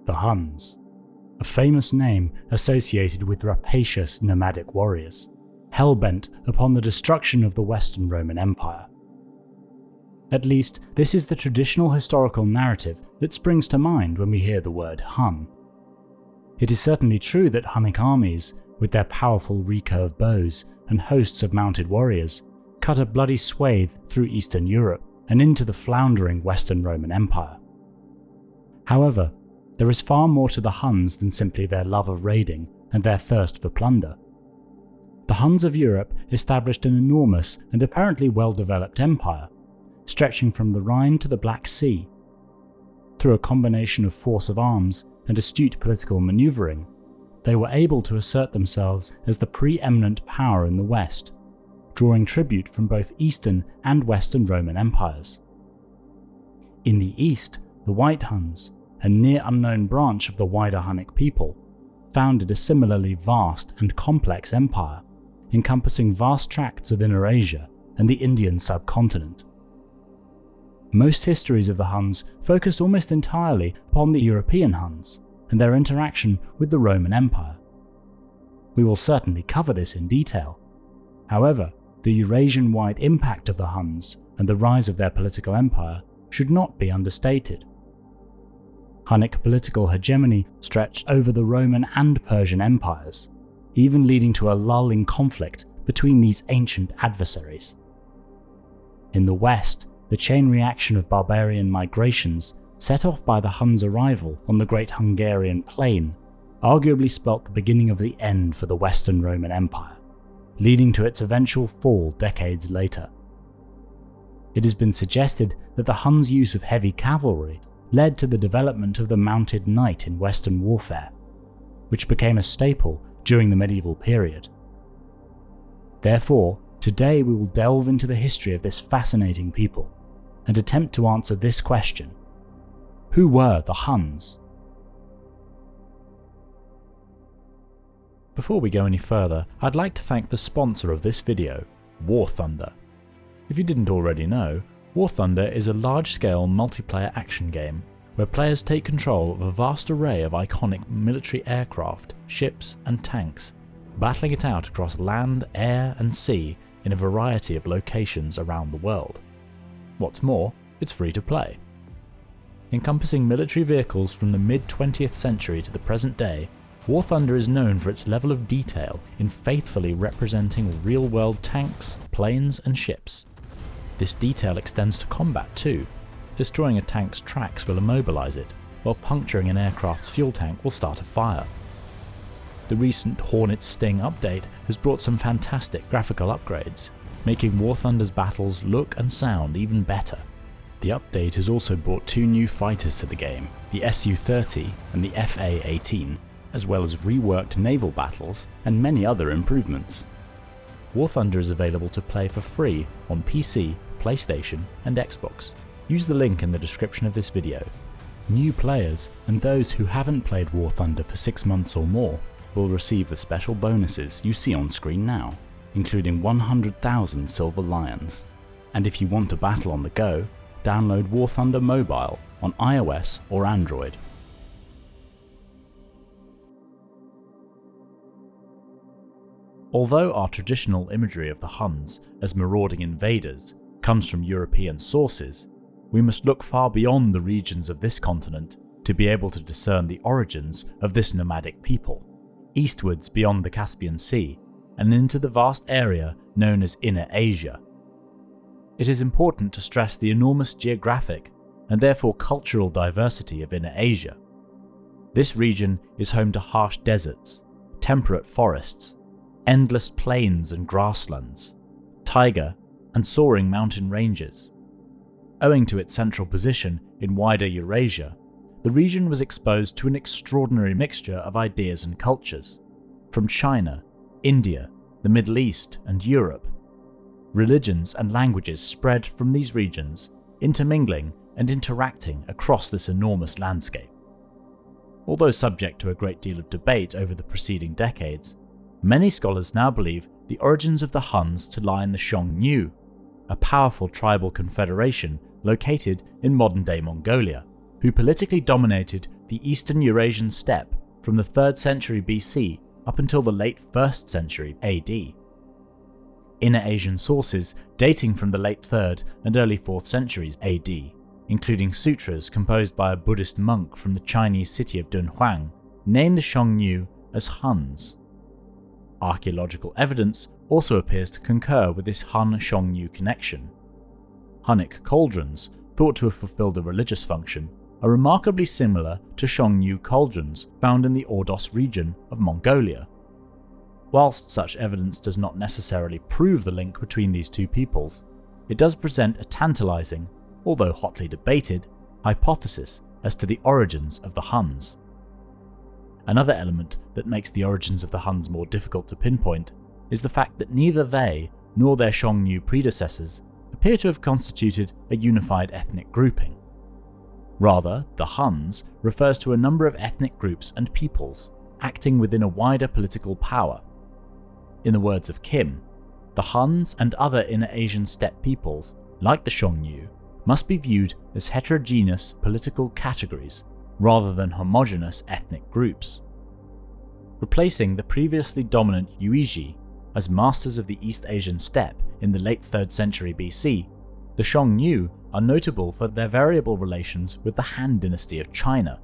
The Huns, a famous name associated with rapacious nomadic warriors, hell-bent upon the destruction of the Western Roman Empire. At least, this is the traditional historical narrative that springs to mind when we hear the word Hun. It is certainly true that Hunnic armies, with their powerful recurve bows and hosts of mounted warriors, cut a bloody swathe through Eastern Europe and into the floundering Western Roman Empire. However, there is far more to the Huns than simply their love of raiding and their thirst for plunder. The Huns of Europe established an enormous and apparently well-developed empire, stretching from the Rhine to the Black Sea. Through a combination of force of arms and astute political manoeuvring, they were able to assert themselves as the pre-eminent power in the West, drawing tribute from both Eastern and Western Roman empires. In the East, the White Huns, a near-unknown branch of the wider Hunnic people, founded a similarly vast and complex empire, encompassing vast tracts of Inner Asia and the Indian subcontinent. Most histories of the Huns focus almost entirely upon the European Huns and their interaction with the Roman Empire. We will certainly cover this in detail. However, the Eurasian-wide impact of the Huns and the rise of their political empire should not be understated. Hunnic political hegemony stretched over the Roman and Persian empires, even leading to a lull in conflict between these ancient adversaries. In the West, the chain reaction of barbarian migrations set off by the Huns' arrival on the Great Hungarian Plain arguably spelt the beginning of the end for the Western Roman Empire, leading to its eventual fall decades later. It has been suggested that the Huns' use of heavy cavalry led to the development of the mounted knight in Western warfare, which became a staple during the medieval period. Therefore, today we will delve into the history of this fascinating people and attempt to answer this question: who were the Huns? Before we go any further, I'd like to thank the sponsor of this video, War Thunder. If you didn't already know, War Thunder is a large-scale multiplayer action game where players take control of a vast array of iconic military aircraft, ships and tanks, battling it out across land, air and sea in a variety of locations around the world. What's more, it's free to play. Encompassing military vehicles from the mid-20th century to the present day, War Thunder is known for its level of detail in faithfully representing real-world tanks, planes and ships. This detail extends to combat too. Destroying a tank's tracks will immobilize it, while puncturing an aircraft's fuel tank will start a fire. The recent Hornet Sting update has brought some fantastic graphical upgrades, making War Thunder's battles look and sound even better. The update has also brought two new fighters to the game, the Su-30 and the Fa-18, as well as reworked naval battles and many other improvements. War Thunder is available to play for free on PC, PlayStation and Xbox. Use the link in the description of this video. New players and those who haven't played War Thunder for 6 months or more will receive the special bonuses you see on screen now, including 100,000 Silver Lions. And if you want to battle on the go, download War Thunder Mobile on iOS or Android. Although our traditional imagery of the Huns as marauding invaders comes from European sources, we must look far beyond the regions of this continent to be able to discern the origins of this nomadic people, eastwards beyond the Caspian Sea and into the vast area known as Inner Asia. It is important to stress the enormous geographic and therefore cultural diversity of Inner Asia. This region is home to harsh deserts, temperate forests, endless plains and grasslands, taiga and soaring mountain ranges. Owing to its central position in wider Eurasia, the region was exposed to an extraordinary mixture of ideas and cultures, from China, India, the Middle East and Europe. Religions and languages spread from these regions, intermingling and interacting across this enormous landscape. Although subject to a great deal of debate over the preceding decades, many scholars now believe the origins of the Huns to lie in the Xiongnu, a powerful tribal confederation located in modern-day Mongolia, who politically dominated the Eastern Eurasian steppe from the 3rd century BC up until the late 1st century AD. Inner Asian sources dating from the late 3rd and early 4th centuries AD, including sutras composed by a Buddhist monk from the Chinese city of Dunhuang, name the Xiongnu as Huns. Archaeological evidence also appears to concur with this Han-Xiongnu connection. Hunnic cauldrons, thought to have fulfilled a religious function, are remarkably similar to Xiongnu cauldrons found in the Ordos region of Mongolia. Whilst such evidence does not necessarily prove the link between these two peoples, it does present a tantalizing, although hotly debated, hypothesis as to the origins of the Huns. Another element that makes the origins of the Huns more difficult to pinpoint is the fact that neither they nor their Xiongnu predecessors appear to have constituted a unified ethnic grouping. Rather, the Huns refers to a number of ethnic groups and peoples acting within a wider political power. In the words of Kim, the Huns and other Inner Asian steppe peoples, like the Xiongnu, must be viewed as heterogeneous political categories rather than homogeneous ethnic groups. Replacing the previously dominant Yuezhi as masters of the East Asian steppe in the late 3rd century BC, the Xiongnu are notable for their variable relations with the Han dynasty of China,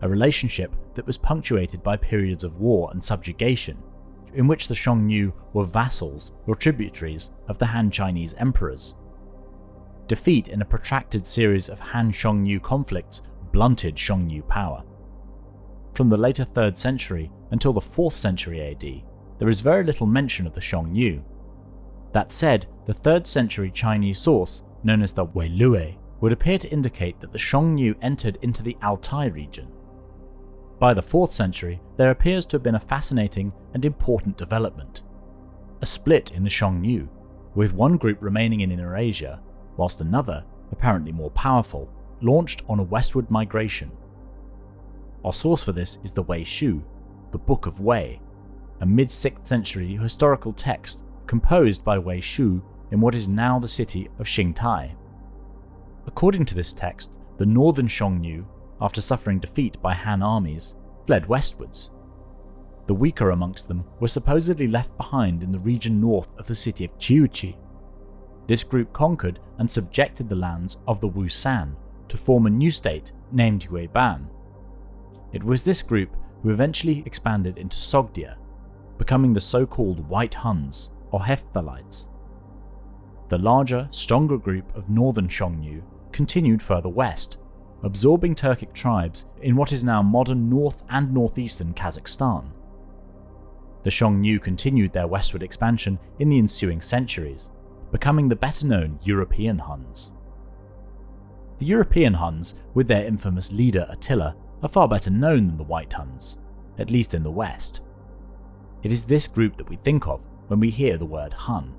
a relationship that was punctuated by periods of war and subjugation, in which the Xiongnu were vassals or tributaries of the Han Chinese emperors. Defeat in a protracted series of Han-Xiongnu conflicts blunted Xiongnu power. From the later 3rd century until the 4th century AD, there is very little mention of the Xiongnu. That said, the 3rd century Chinese source, known as the Weilue, would appear to indicate that the Xiongnu entered into the Altai region. By the 4th century, there appears to have been a fascinating and important development. A split in the Xiongnu, with one group remaining in Inner Asia, whilst another, apparently more powerful, launched on a westward migration. Our source for this is the Wei Shu, the Book of Wei, a mid-6th century historical text composed by Wei Shu in what is now the city of Xingtai. According to this text, the northern Xiongnu, after suffering defeat by Han armies, fled westwards. The weaker amongst them were supposedly left behind in the region north of the city of Chiuchi. This group conquered and subjected the lands of the Wusan to form a new state named Yueban. It was this group who eventually expanded into Sogdia, becoming the so-called White Huns, or Hephthalites. The larger, stronger group of northern Xiongnu continued further west, absorbing Turkic tribes in what is now modern north and northeastern Kazakhstan. The Xiongnu continued their westward expansion in the ensuing centuries, becoming the better-known European Huns. The European Huns, with their infamous leader Attila, are far better known than the White Huns, at least in the West. It is this group that we think of when we hear the word Hun.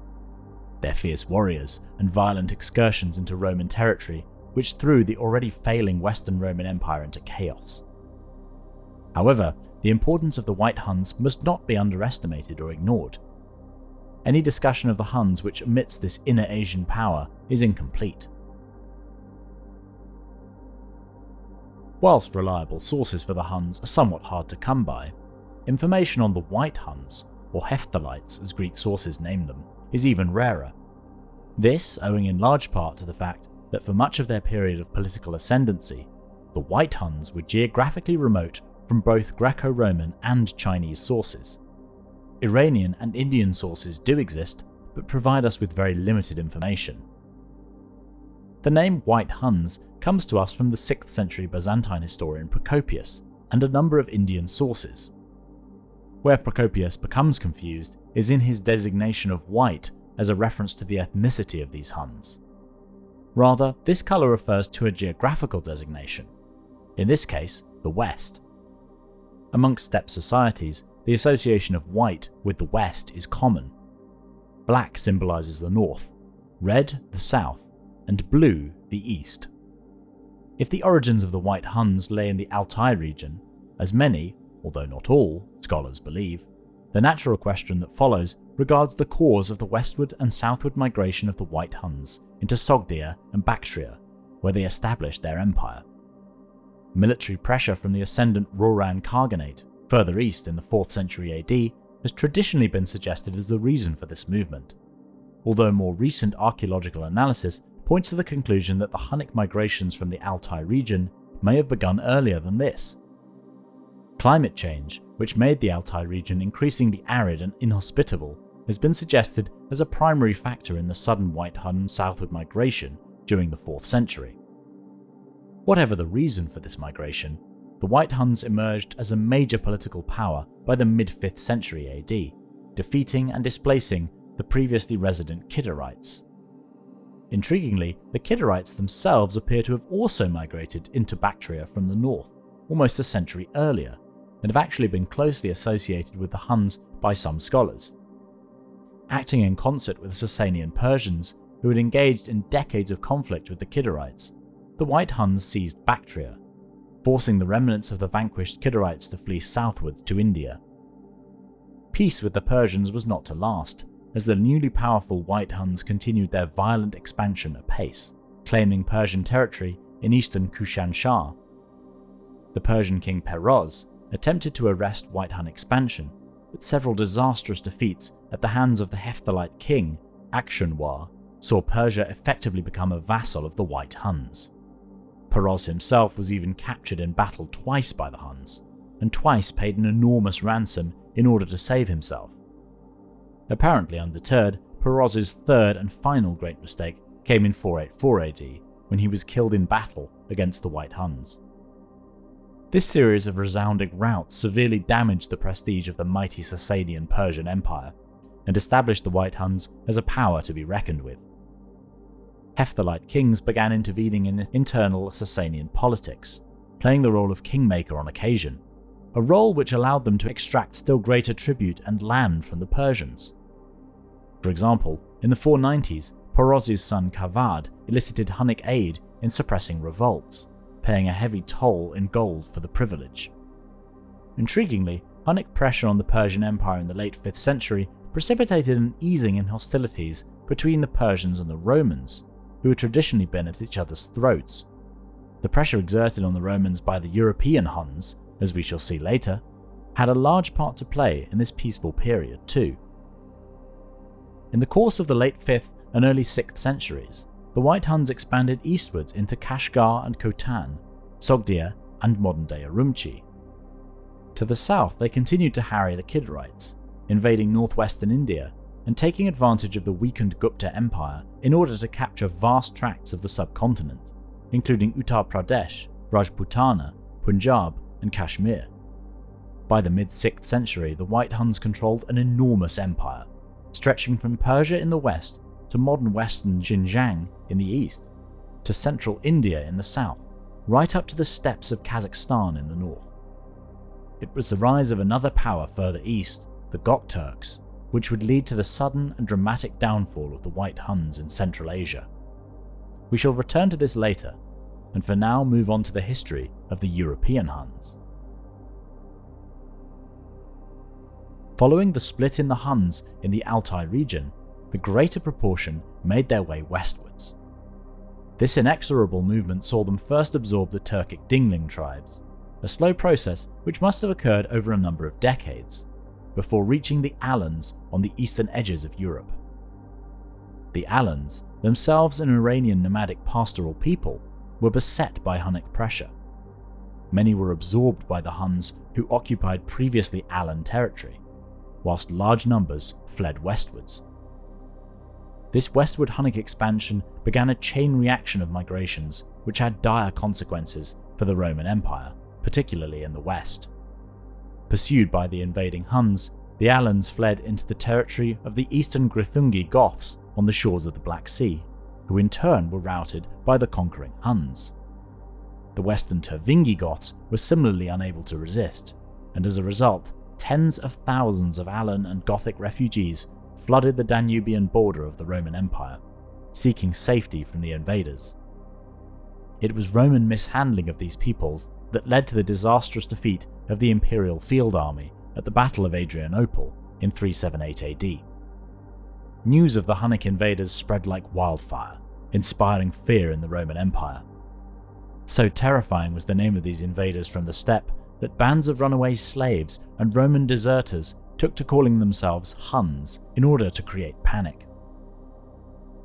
Their fierce warriors and violent excursions into Roman territory, which threw the already failing Western Roman Empire into chaos. However, the importance of the White Huns must not be underestimated or ignored. Any discussion of the Huns which omits this inner Asian power is incomplete. Whilst reliable sources for the Huns are somewhat hard to come by, information on the White Huns, or Hephthalites as Greek sources name them, is even rarer. This owing in large part to the fact that for much of their period of political ascendancy, the White Huns were geographically remote from both Greco-Roman and Chinese sources. Iranian and Indian sources do exist, but provide us with very limited information. The name White Huns comes to us from the 6th century Byzantine historian Procopius and a number of Indian sources. Where Procopius becomes confused is in his designation of white as a reference to the ethnicity of these Huns. Rather, this colour refers to a geographical designation, in this case, the West. Amongst steppe societies, the association of white with the West is common. Black symbolises the north, red the south, and blue the east. If the origins of the White Huns lay in the Altai region, as many, although not all, scholars believe, the natural question that follows regards the cause of the westward and southward migration of the White Huns into Sogdia and Bactria, where they established their empire. Military pressure from the ascendant Roran Khaganate, further east in the 4th century AD, has traditionally been suggested as the reason for this movement, although more recent archaeological analysis points to the conclusion that the Hunnic migrations from the Altai region may have begun earlier than this. Climate change, which made the Altai region increasingly arid and inhospitable, has been suggested as a primary factor in the sudden White Hun southward migration during the 4th century. Whatever the reason for this migration, the White Huns emerged as a major political power by the mid-5th century AD, defeating and displacing the previously resident Kidarites. Intriguingly, the Kidarites themselves appear to have also migrated into Bactria from the north, almost a century earlier, and have actually been closely associated with the Huns by some scholars. Acting in concert with the Sasanian Persians, who had engaged in decades of conflict with the Kidarites, the White Huns seized Bactria, forcing the remnants of the vanquished Kidarites to flee southward to India. Peace with the Persians was not to last, as the newly powerful White Huns continued their violent expansion apace, claiming Persian territory in eastern Kushan-Shah. The Persian king Peroz attempted to arrest White Hun expansion, but several disastrous defeats at the hands of the Hephthalite king, Akshanwar, saw Persia effectively become a vassal of the White Huns. Peroz himself was even captured in battle twice by the Huns, and twice paid an enormous ransom in order to save himself. Apparently undeterred, Peroz's third and final great mistake came in 484 AD, when he was killed in battle against the White Huns. This series of resounding routs severely damaged the prestige of the mighty Sasanian Persian Empire, and established the White Huns as a power to be reckoned with. Hephthalite kings began intervening in internal Sasanian politics, playing the role of kingmaker on occasion, a role which allowed them to extract still greater tribute and land from the Persians. For example, in the 490s, Peroz's son Kavad elicited Hunnic aid in suppressing revolts, paying a heavy toll in gold for the privilege. Intriguingly, Hunnic pressure on the Persian Empire in the late 5th century precipitated an easing in hostilities between the Persians and the Romans, who had traditionally been at each other's throats. The pressure exerted on the Romans by the European Huns, as we shall see later, had a large part to play in this peaceful period too. In the course of the late 5th and early 6th centuries, the White Huns expanded eastwards into Kashgar and Khotan, Sogdia and modern-day Urumqi. To the south, they continued to harry the Kidarites, invading northwestern India and taking advantage of the weakened Gupta Empire in order to capture vast tracts of the subcontinent, including Uttar Pradesh, Rajputana, Punjab, and Kashmir. By the mid-6th century, the White Huns controlled an enormous empire, stretching from Persia in the west to modern western Xinjiang in the east, to central India in the south, right up to the steppes of Kazakhstan in the north. It was the rise of another power further east, the Gokturks, which would lead to the sudden and dramatic downfall of the White Huns in Central Asia. We shall return to this later, and for now move on to the history of the European Huns. Following the split in the Huns in the Altai region, the greater proportion made their way westwards. This inexorable movement saw them first absorb the Turkic Dingling tribes, a slow process which must have occurred over a number of decades, before reaching the Alans on the eastern edges of Europe. The Alans, themselves an Iranian nomadic pastoral people, were beset by Hunnic pressure. Many were absorbed by the Huns who occupied previously Alan territory, whilst large numbers fled westwards. This westward Hunnic expansion began a chain reaction of migrations which had dire consequences for the Roman Empire, particularly in the west. Pursued by the invading Huns, the Alans fled into the territory of the eastern Grithungi Goths on the shores of the Black Sea, who in turn were routed by the conquering Huns. The western Turvingi Goths were similarly unable to resist, and as a result, tens of thousands of Alan and Gothic refugees flooded the Danubian border of the Roman Empire, seeking safety from the invaders. It was Roman mishandling of these peoples that led to the disastrous defeat of the imperial field army at the Battle of Adrianople in 378 AD. News of the Hunnic invaders spread like wildfire, inspiring fear in the Roman Empire. So terrifying was the name of these invaders from the steppe that bands of runaway slaves and Roman deserters took to calling themselves Huns in order to create panic.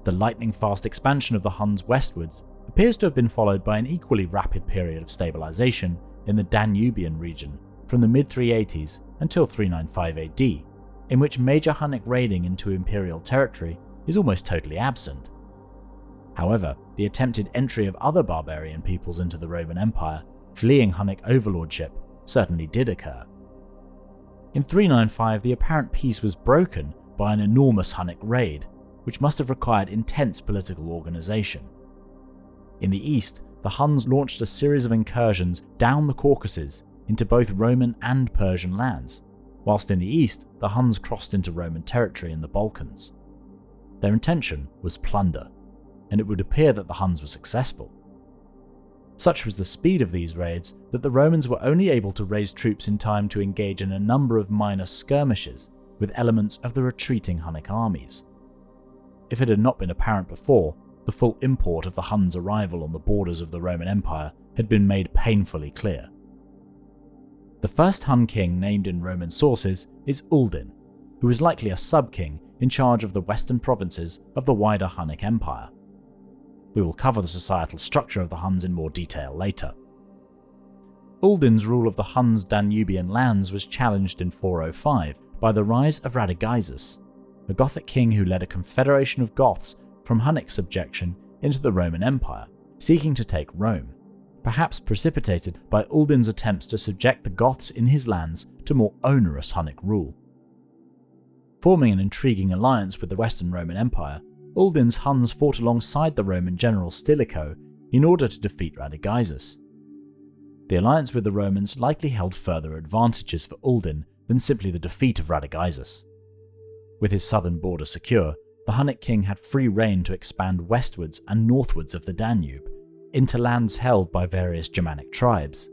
The lightning-fast expansion of the Huns westwards appears to have been followed by an equally rapid period of stabilization in the Danubian region from the mid-380s until 395 AD, in which major Hunnic raiding into imperial territory is almost totally absent. However, the attempted entry of other barbarian peoples into the Roman Empire, fleeing Hunnic overlordship, certainly did occur. In 395, the apparent peace was broken by an enormous Hunnic raid, which must have required intense political organization. In the east, the Huns launched a series of incursions down the Caucasus into both Roman and Persian lands, whilst in the east, the Huns crossed into Roman territory in the Balkans. Their intention was plunder, and it would appear that the Huns were successful. Such was the speed of these raids that the Romans were only able to raise troops in time to engage in a number of minor skirmishes with elements of the retreating Hunnic armies. If it had not been apparent before, the full import of the Huns' arrival on the borders of the Roman Empire had been made painfully clear. The first Hun king named in Roman sources is Uldin, who is likely a sub-king in charge of the western provinces of the wider Hunnic Empire. We will cover the societal structure of the Huns in more detail later. Uldin's rule of the Huns' Danubian lands was challenged in 405 by the rise of Radagaisus, a Gothic king who led a confederation of Goths from Hunnic subjection into the Roman Empire, seeking to take Rome, perhaps precipitated by Uldin's attempts to subject the Goths in his lands to more onerous Hunnic rule. Forming an intriguing alliance with the Western Roman Empire, Uldin's Huns fought alongside the Roman general Stilicho in order to defeat Radagaisus. The alliance with the Romans likely held further advantages for Uldin than simply the defeat of Radagaisus. With his southern border secure, the Hunnic king had free rein to expand westwards and northwards of the Danube, into lands held by various Germanic tribes.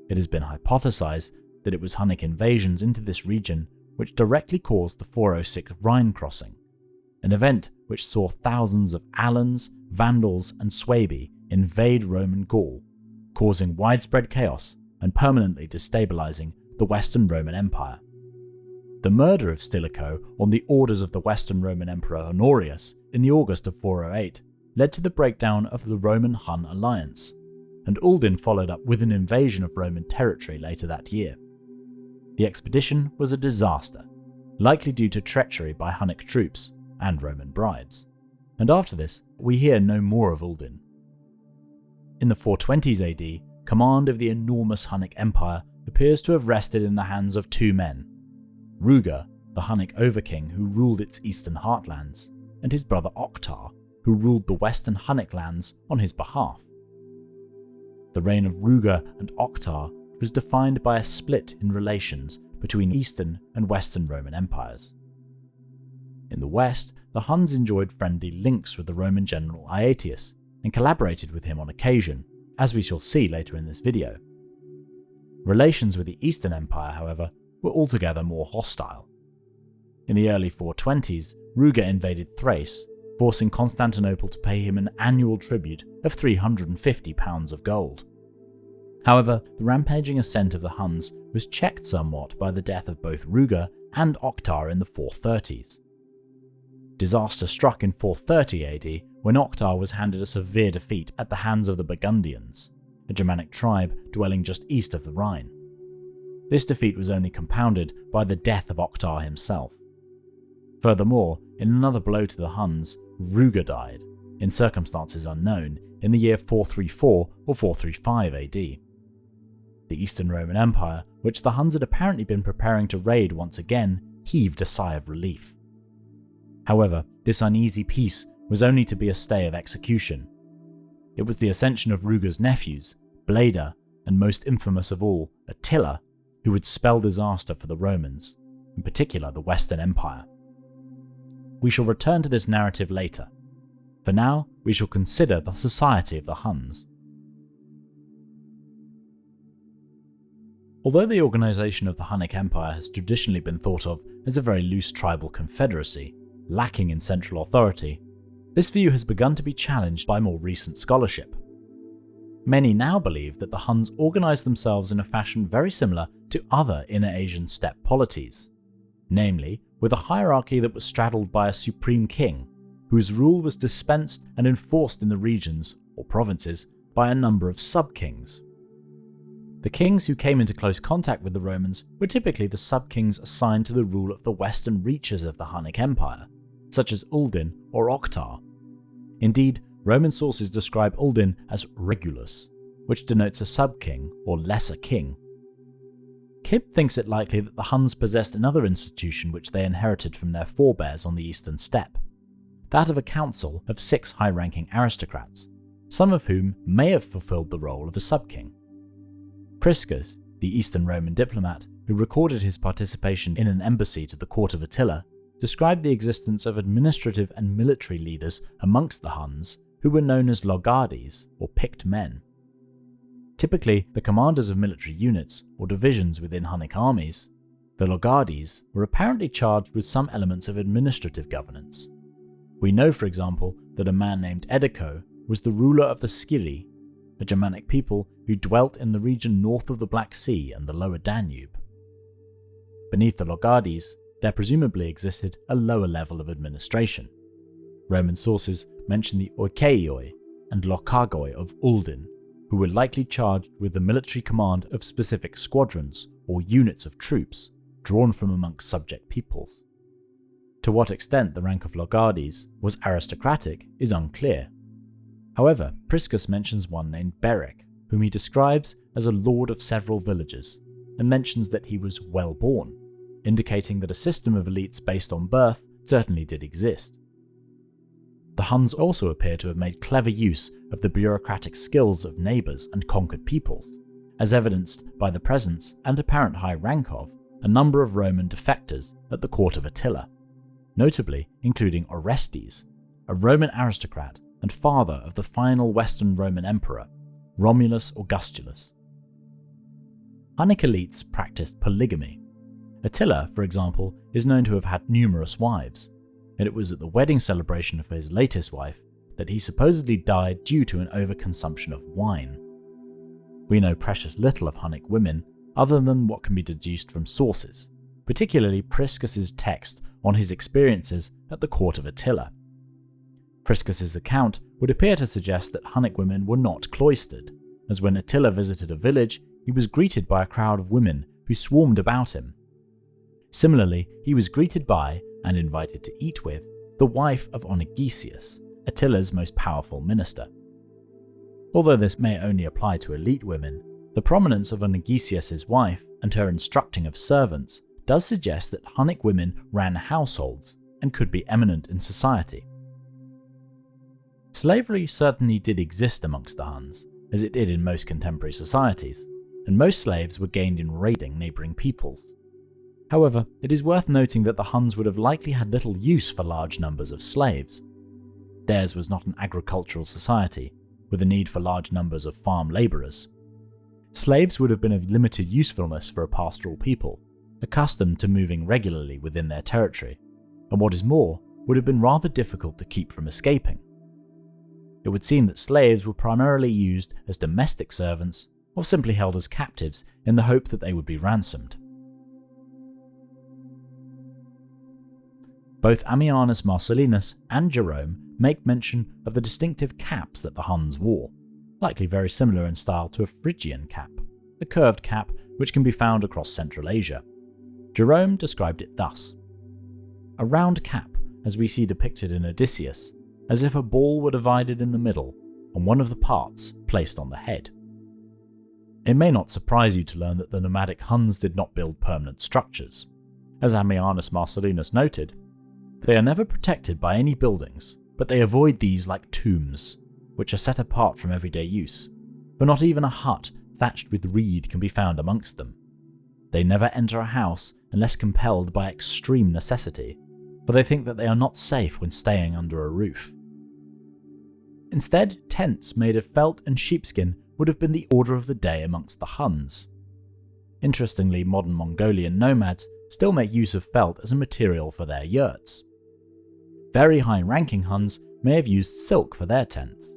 It has been hypothesized that it was Hunnic invasions into this region which directly caused the 406 Rhine crossing, an event which saw thousands of Alans, Vandals, and Suebi invade Roman Gaul, causing widespread chaos and permanently destabilizing the Western Roman Empire. The murder of Stilicho on the orders of the Western Roman Emperor Honorius in the August of 408 led to the breakdown of the Roman-Hun alliance, and Uldin followed up with an invasion of Roman territory later that year. The expedition was a disaster, likely due to treachery by Hunnic troops and Roman bribes, and after this we hear no more of Uldin. In the 420s AD, command of the enormous Hunnic Empire appears to have rested in the hands of two men, Ruga, the Hunnic overking who ruled its eastern heartlands, and his brother Oktar, who ruled the western Hunnic lands on his behalf. The reign of Ruga and Oktar was defined by a split in relations between Eastern and Western Roman empires. In the west, the Huns enjoyed friendly links with the Roman general Aetius and collaborated with him on occasion, as we shall see later in this video. Relations with the Eastern Empire, however, were altogether more hostile. In the early 420s, Ruga invaded Thrace, forcing Constantinople to pay him an annual tribute of 350 pounds of gold. However, the rampaging ascent of the Huns was checked somewhat by the death of both Ruga and Oktar in the 430s. Disaster struck in 430 AD when Oktar was handed a severe defeat at the hands of the Burgundians, a Germanic tribe dwelling just east of the Rhine. This defeat was only compounded by the death of Oktar himself. Furthermore, in another blow to the Huns, Ruga died, in circumstances unknown, in the year 434 or 435 AD. The Eastern Roman Empire, which the Huns had apparently been preparing to raid once again, heaved a sigh of relief. However, this uneasy peace was only to be a stay of execution. It was the ascension of Ruga's nephews, Bleda, and most infamous of all, Attila, who would spell disaster for the Romans, in particular the Western Empire. We shall return to this narrative later. For now, we shall consider the society of the Huns. Although the organisation of the Hunnic Empire has traditionally been thought of as a very loose tribal confederacy, lacking in central authority, this view has begun to be challenged by more recent scholarship. Many now believe that the Huns organized themselves in a fashion very similar to other Inner Asian steppe polities, namely with a hierarchy that was straddled by a supreme king, whose rule was dispensed and enforced in the regions, or provinces, by a number of sub-kings. The kings who came into close contact with the Romans were typically the sub-kings assigned to the rule of the western reaches of the Hunnic Empire, such as Uldin or Oktar. Indeed, Roman sources describe Uldin as regulus, which denotes a sub-king or lesser king. Kip thinks it likely that the Huns possessed another institution which they inherited from their forebears on the eastern steppe, that of a council of 6 high-ranking aristocrats, some of whom may have fulfilled the role of a sub-king. Priscus, the Eastern Roman diplomat who recorded his participation in an embassy to the court of Attila, described the existence of administrative and military leaders amongst the Huns who were known as logades, or picked men. Typically, the commanders of military units or divisions within Hunnic armies, the logades were apparently charged with some elements of administrative governance. We know, for example, that a man named Edico was the ruler of the Skiri, a Germanic people who dwelt in the region north of the Black Sea and the lower Danube. Beneath the logades, there presumably existed a lower level of administration. Roman sources mention the oikeioi and lokagoi of Uldin, who were likely charged with the military command of specific squadrons or units of troops drawn from amongst subject peoples. To what extent the rank of logades was aristocratic is unclear. However, Priscus mentions one named Berek, whom he describes as a lord of several villages, and mentions that he was well born, indicating that a system of elites based on birth certainly did exist. The Huns also appear to have made clever use of the bureaucratic skills of neighbours and conquered peoples, as evidenced by the presence and apparent high rank of a number of Roman defectors at the court of Attila, notably including Orestes, a Roman aristocrat and father of the final Western Roman emperor, Romulus Augustulus. Hunnic elites practiced polygamy. Attila, for example, is known to have had numerous wives, and it was at the wedding celebration of his latest wife that he supposedly died due to an overconsumption of wine. We know precious little of Hunnic women other than what can be deduced from sources, particularly Priscus's text on his experiences at the court of Attila. Priscus's account would appear to suggest that Hunnic women were not cloistered, as when Attila visited a village, he was greeted by a crowd of women who swarmed about him. Similarly, he was greeted by, and invited to eat with, the wife of Onegesius, Attila's most powerful minister. Although this may only apply to elite women, the prominence of Onegesius's wife and her instructing of servants does suggest that Hunnic women ran households and could be eminent in society. Slavery certainly did exist amongst the Huns, as it did in most contemporary societies, and most slaves were gained in raiding neighbouring peoples. However, it is worth noting that the Huns would have likely had little use for large numbers of slaves. Theirs was not an agricultural society, with a need for large numbers of farm labourers. Slaves would have been of limited usefulness for a pastoral people, accustomed to moving regularly within their territory, and what is more, would have been rather difficult to keep from escaping. It would seem that slaves were primarily used as domestic servants or simply held as captives in the hope that they would be ransomed. Both Ammianus Marcellinus and Jerome make mention of the distinctive caps that the Huns wore, likely very similar in style to a Phrygian cap, a curved cap which can be found across Central Asia. Jerome described it thus: a round cap, as we see depicted in Odysseus, as if a ball were divided in the middle and one of the parts placed on the head. It may not surprise you to learn that the nomadic Huns did not build permanent structures. As Ammianus Marcellinus noted, they are never protected by any buildings, but they avoid these like tombs, which are set apart from everyday use, for not even a hut thatched with reed can be found amongst them. They never enter a house unless compelled by extreme necessity, for they think that they are not safe when staying under a roof. Instead, tents made of felt and sheepskin would have been the order of the day amongst the Huns. Interestingly, modern Mongolian nomads still make use of felt as a material for their yurts. Very high-ranking Huns may have used silk for their tents.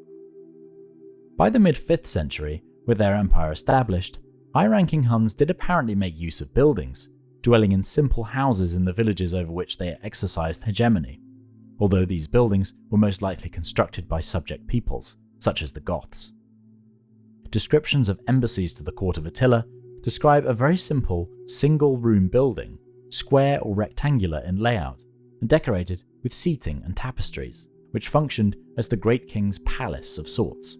By the mid-5th century, with their empire established, high-ranking Huns did apparently make use of buildings, dwelling in simple houses in the villages over which they exercised hegemony, although these buildings were most likely constructed by subject peoples, such as the Goths. Descriptions of embassies to the court of Attila describe a very simple, single-room building, square or rectangular in layout, and decorated with seating and tapestries, which functioned as the great king's palace of sorts.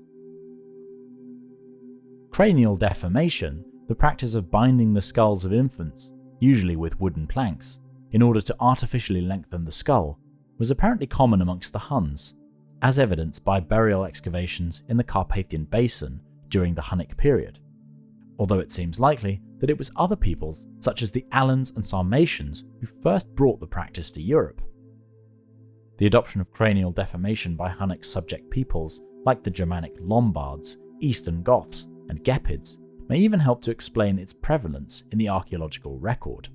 Cranial deformation, the practice of binding the skulls of infants, usually with wooden planks, in order to artificially lengthen the skull, was apparently common amongst the Huns, as evidenced by burial excavations in the Carpathian Basin during the Hunnic period, although it seems likely that it was other peoples, such as the Alans and Sarmatians, who first brought the practice to Europe. The adoption of cranial deformation by Hunnic subject peoples, like the Germanic Lombards, Eastern Goths, and Gepids, may even help to explain its prevalence in the archaeological record.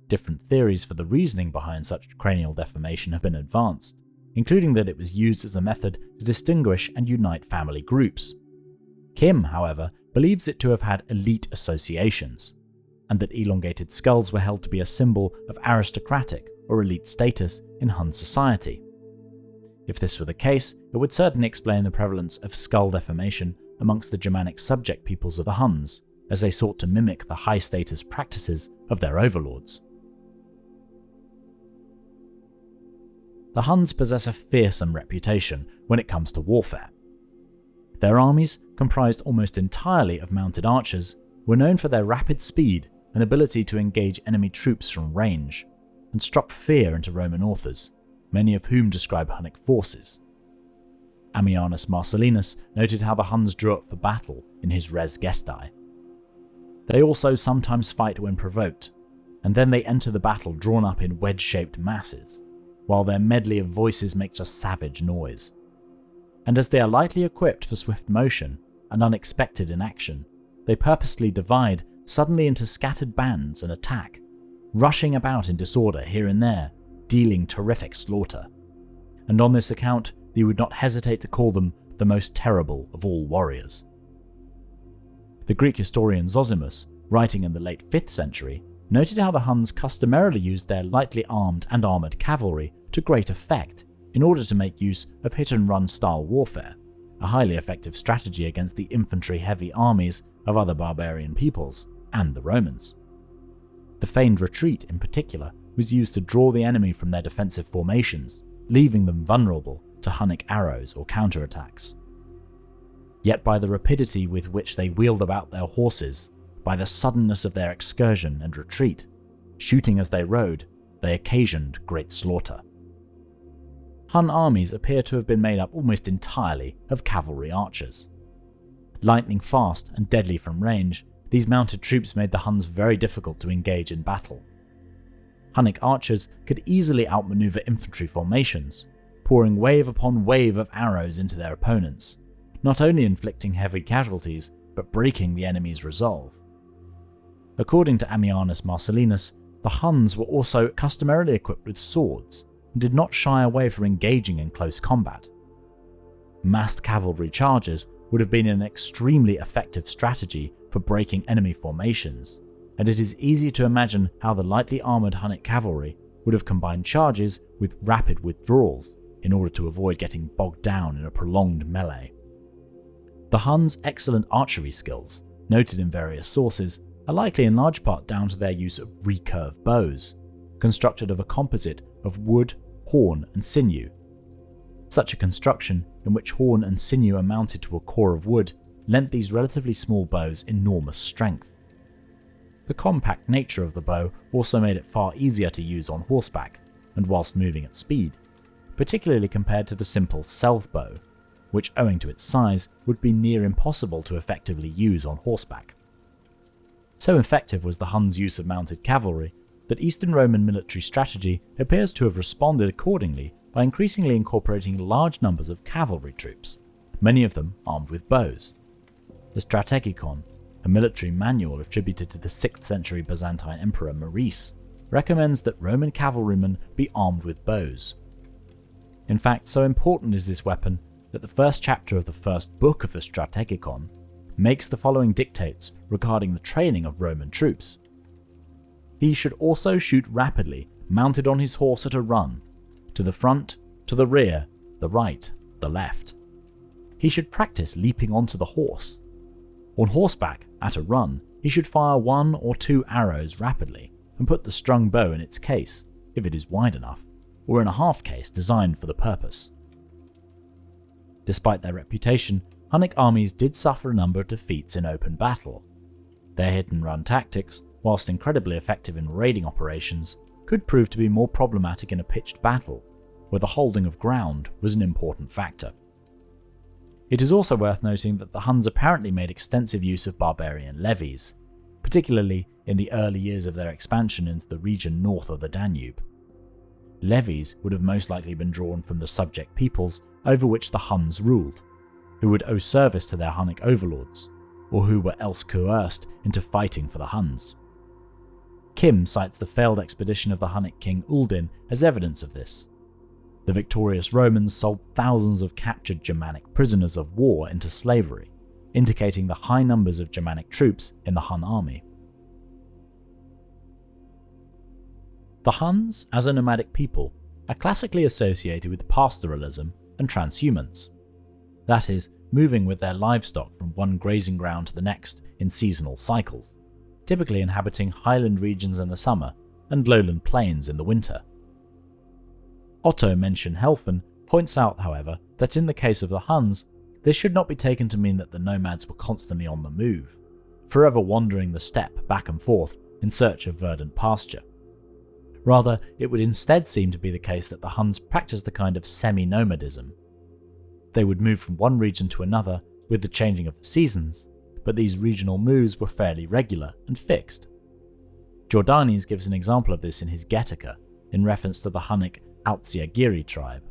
Different theories for the reasoning behind such cranial deformation have been advanced, including that it was used as a method to distinguish and unite family groups. Kim, however, believes it to have had elite associations, and that elongated skulls were held to be a symbol of aristocratic or elite status in Hun society. If this were the case, it would certainly explain the prevalence of skull deformation amongst the Germanic subject peoples of the Huns, as they sought to mimic the high-status practices of their overlords. The Huns possess a fearsome reputation when it comes to warfare. Their armies, comprised almost entirely of mounted archers, were known for their rapid speed and ability to engage enemy troops from range, and struck fear into Roman authors, many of whom describe Hunnic forces. Ammianus Marcellinus noted how the Huns drew up for battle in his Res Gestae. They also sometimes fight when provoked, and then they enter the battle drawn up in wedge-shaped masses, while their medley of voices makes a savage noise. And as they are lightly equipped for swift motion and unexpected in action, they purposely divide suddenly into scattered bands and attack, rushing about in disorder here and there, dealing terrific slaughter. And on this account, you would not hesitate to call them the most terrible of all warriors. The Greek historian Zosimus, writing in the late 5th century, noted how the Huns customarily used their lightly armed and armoured cavalry to great effect in order to make use of hit-and-run style warfare, a highly effective strategy against the infantry-heavy armies of other barbarian peoples and the Romans. The feigned retreat, in particular, was used to draw the enemy from their defensive formations, leaving them vulnerable to Hunnic arrows or counterattacks. Yet by the rapidity with which they wheeled about their horses, by the suddenness of their excursion and retreat, shooting as they rode, they occasioned great slaughter. Hun armies appear to have been made up almost entirely of cavalry archers. Lightning fast and deadly from range, these mounted troops made the Huns very difficult to engage in battle. Hunnic archers could easily outmaneuver infantry formations, pouring wave upon wave of arrows into their opponents, not only inflicting heavy casualties, but breaking the enemy's resolve. According to Ammianus Marcellinus, the Huns were also customarily equipped with swords, and did not shy away from engaging in close combat. Massed cavalry charges would have been an extremely effective strategy for breaking enemy formations, and it is easy to imagine how the lightly armoured Hunnic cavalry would have combined charges with rapid withdrawals in order to avoid getting bogged down in a prolonged melee. The Huns' excellent archery skills, noted in various sources, are likely in large part down to their use of recurve bows, constructed of a composite of wood, horn, and sinew. Such a construction, in which horn and sinew are mounted to a core of wood, lent these relatively small bows enormous strength. The compact nature of the bow also made it far easier to use on horseback, and whilst moving at speed, particularly compared to the simple self bow, which owing to its size would be near impossible to effectively use on horseback. So effective was the Huns' use of mounted cavalry that Eastern Roman military strategy appears to have responded accordingly by increasingly incorporating large numbers of cavalry troops, many of them armed with bows. The Strategikon, a military manual attributed to the 6th century Byzantine emperor Maurice, recommends that Roman cavalrymen be armed with bows. In fact, so important is this weapon that the first chapter of the first book of the Strategikon makes the following dictates regarding the training of Roman troops. He should also shoot rapidly, mounted on his horse at a run, to the front, to the rear, the right, the left. He should practice leaping onto the horse. On horseback, at a run, he should fire 1 or 2 arrows rapidly and put the strung bow in its case, if it is wide enough, or in a half case designed for the purpose. Despite their reputation, Hunnic armies did suffer a number of defeats in open battle. Their hit-and-run tactics, whilst incredibly effective in raiding operations, could prove to be more problematic in a pitched battle, where the holding of ground was an important factor. It is also worth noting that the Huns apparently made extensive use of barbarian levies, particularly in the early years of their expansion into the region north of the Danube. Levies would have most likely been drawn from the subject peoples over which the Huns ruled, who would owe service to their Hunnic overlords, or who were else coerced into fighting for the Huns. Kim cites the failed expedition of the Hunnic king Uldin as evidence of this. The victorious Romans sold thousands of captured Germanic prisoners of war into slavery, indicating the high numbers of Germanic troops in the Hun army. The Huns, as a nomadic people, are classically associated with pastoralism and transhumance. That is, moving with their livestock from one grazing ground to the next in seasonal cycles, typically inhabiting highland regions in the summer and lowland plains in the winter. Otto Mention-Helfen points out, however, that in the case of the Huns, this should not be taken to mean that the nomads were constantly on the move, forever wandering the steppe back and forth in search of verdant pasture. Rather, it would instead seem to be the case that the Huns practiced a kind of semi-nomadism. They would move from one region to another with the changing of the seasons, but these regional moves were fairly regular and fixed. Jordanes gives an example of this in his Getica, in reference to the Hunnic Altsiagiri tribe.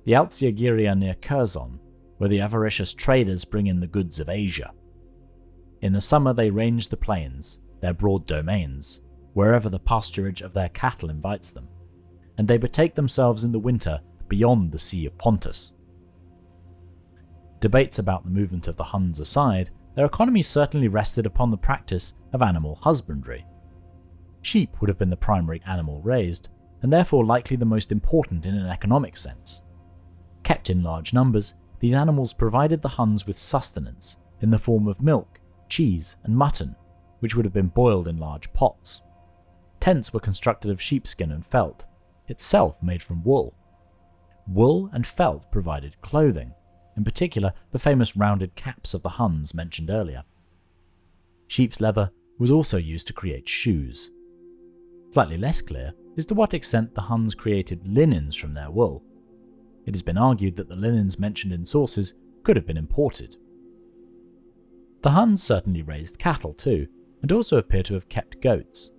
The Altsiagiri are near Curzon, where the avaricious traders bring in the goods of Asia. In the summer they range the plains, their broad domains, wherever the pasturage of their cattle invites them, and they betake themselves in the winter beyond the Sea of Pontus. Debates about the movement of the Huns aside, their economy certainly rested upon the practice of animal husbandry. Sheep would have been the primary animal raised, and therefore likely the most important in an economic sense. Kept in large numbers, these animals provided the Huns with sustenance in the form of milk, cheese, and mutton, which would have been boiled in large pots. Tents were constructed of sheepskin and felt, itself made from wool. Wool and felt provided clothing, in particular the famous rounded caps of the Huns mentioned earlier. Sheep's leather was also used to create shoes. Slightly less clear is to what extent the Huns created linens from their wool. It has been argued that the linens mentioned in sources could have been imported. The Huns certainly raised cattle too, and also appear to have kept goats.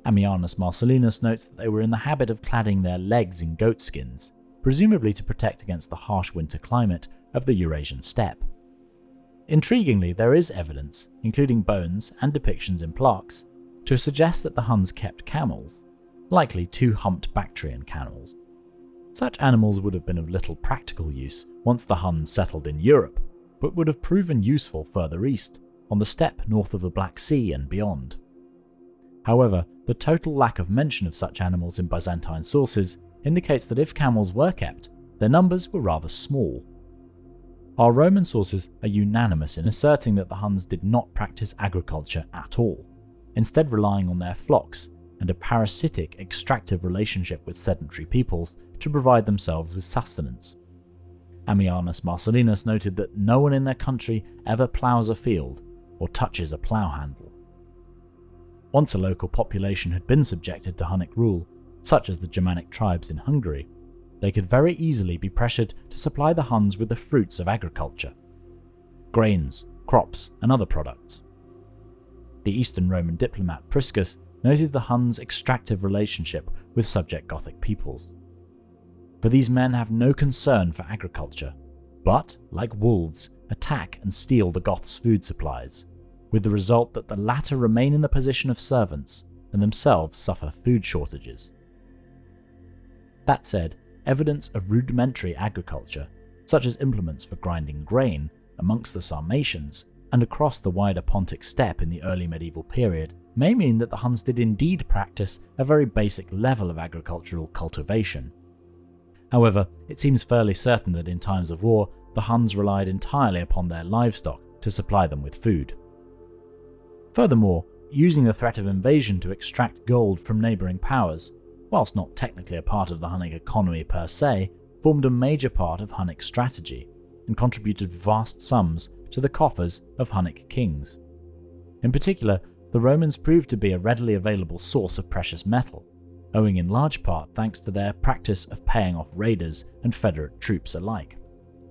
Ammianus Marcellinus notes that they were in the habit of cladding their legs in goat skins, presumably to protect against the harsh winter climate of the Eurasian steppe. Intriguingly, there is evidence, including bones and depictions in plaques, to suggest that the Huns kept camels, likely 2 humped Bactrian camels. Such animals would have been of little practical use once the Huns settled in Europe, but would have proven useful further east, on the steppe north of the Black Sea and beyond. However, the total lack of mention of such animals in Byzantine sources indicates that if camels were kept, their numbers were rather small. Our Roman sources are unanimous in asserting that the Huns did not practice agriculture at all, instead relying on their flocks and a parasitic extractive relationship with sedentary peoples to provide themselves with sustenance. Ammianus Marcellinus noted that no one in their country ever ploughs a field or touches a plough handle. Once a local population had been subjected to Hunnic rule, such as the Germanic tribes in Hungary, they could very easily be pressured to supply the Huns with the fruits of agriculture, grains, crops, and other products. The Eastern Roman diplomat Priscus noted the Huns' extractive relationship with subject Gothic peoples. For these men have no concern for agriculture, but, like wolves, attack and steal the Goths' food supplies, with the result that the latter remain in the position of servants and themselves suffer food shortages. That said, evidence of rudimentary agriculture, such as implements for grinding grain, amongst the Sarmatians, and across the wider Pontic steppe in the early medieval period, may mean that the Huns did indeed practice a very basic level of agricultural cultivation. However, it seems fairly certain that in times of war, the Huns relied entirely upon their livestock to supply them with food. Furthermore, using the threat of invasion to extract gold from neighbouring powers, whilst not technically a part of the Hunnic economy per se, formed a major part of Hunnic strategy, and contributed vast sums to the coffers of Hunnic kings. In particular, the Romans proved to be a readily available source of precious metal, owing in large part thanks to their practice of paying off raiders and federate troops alike,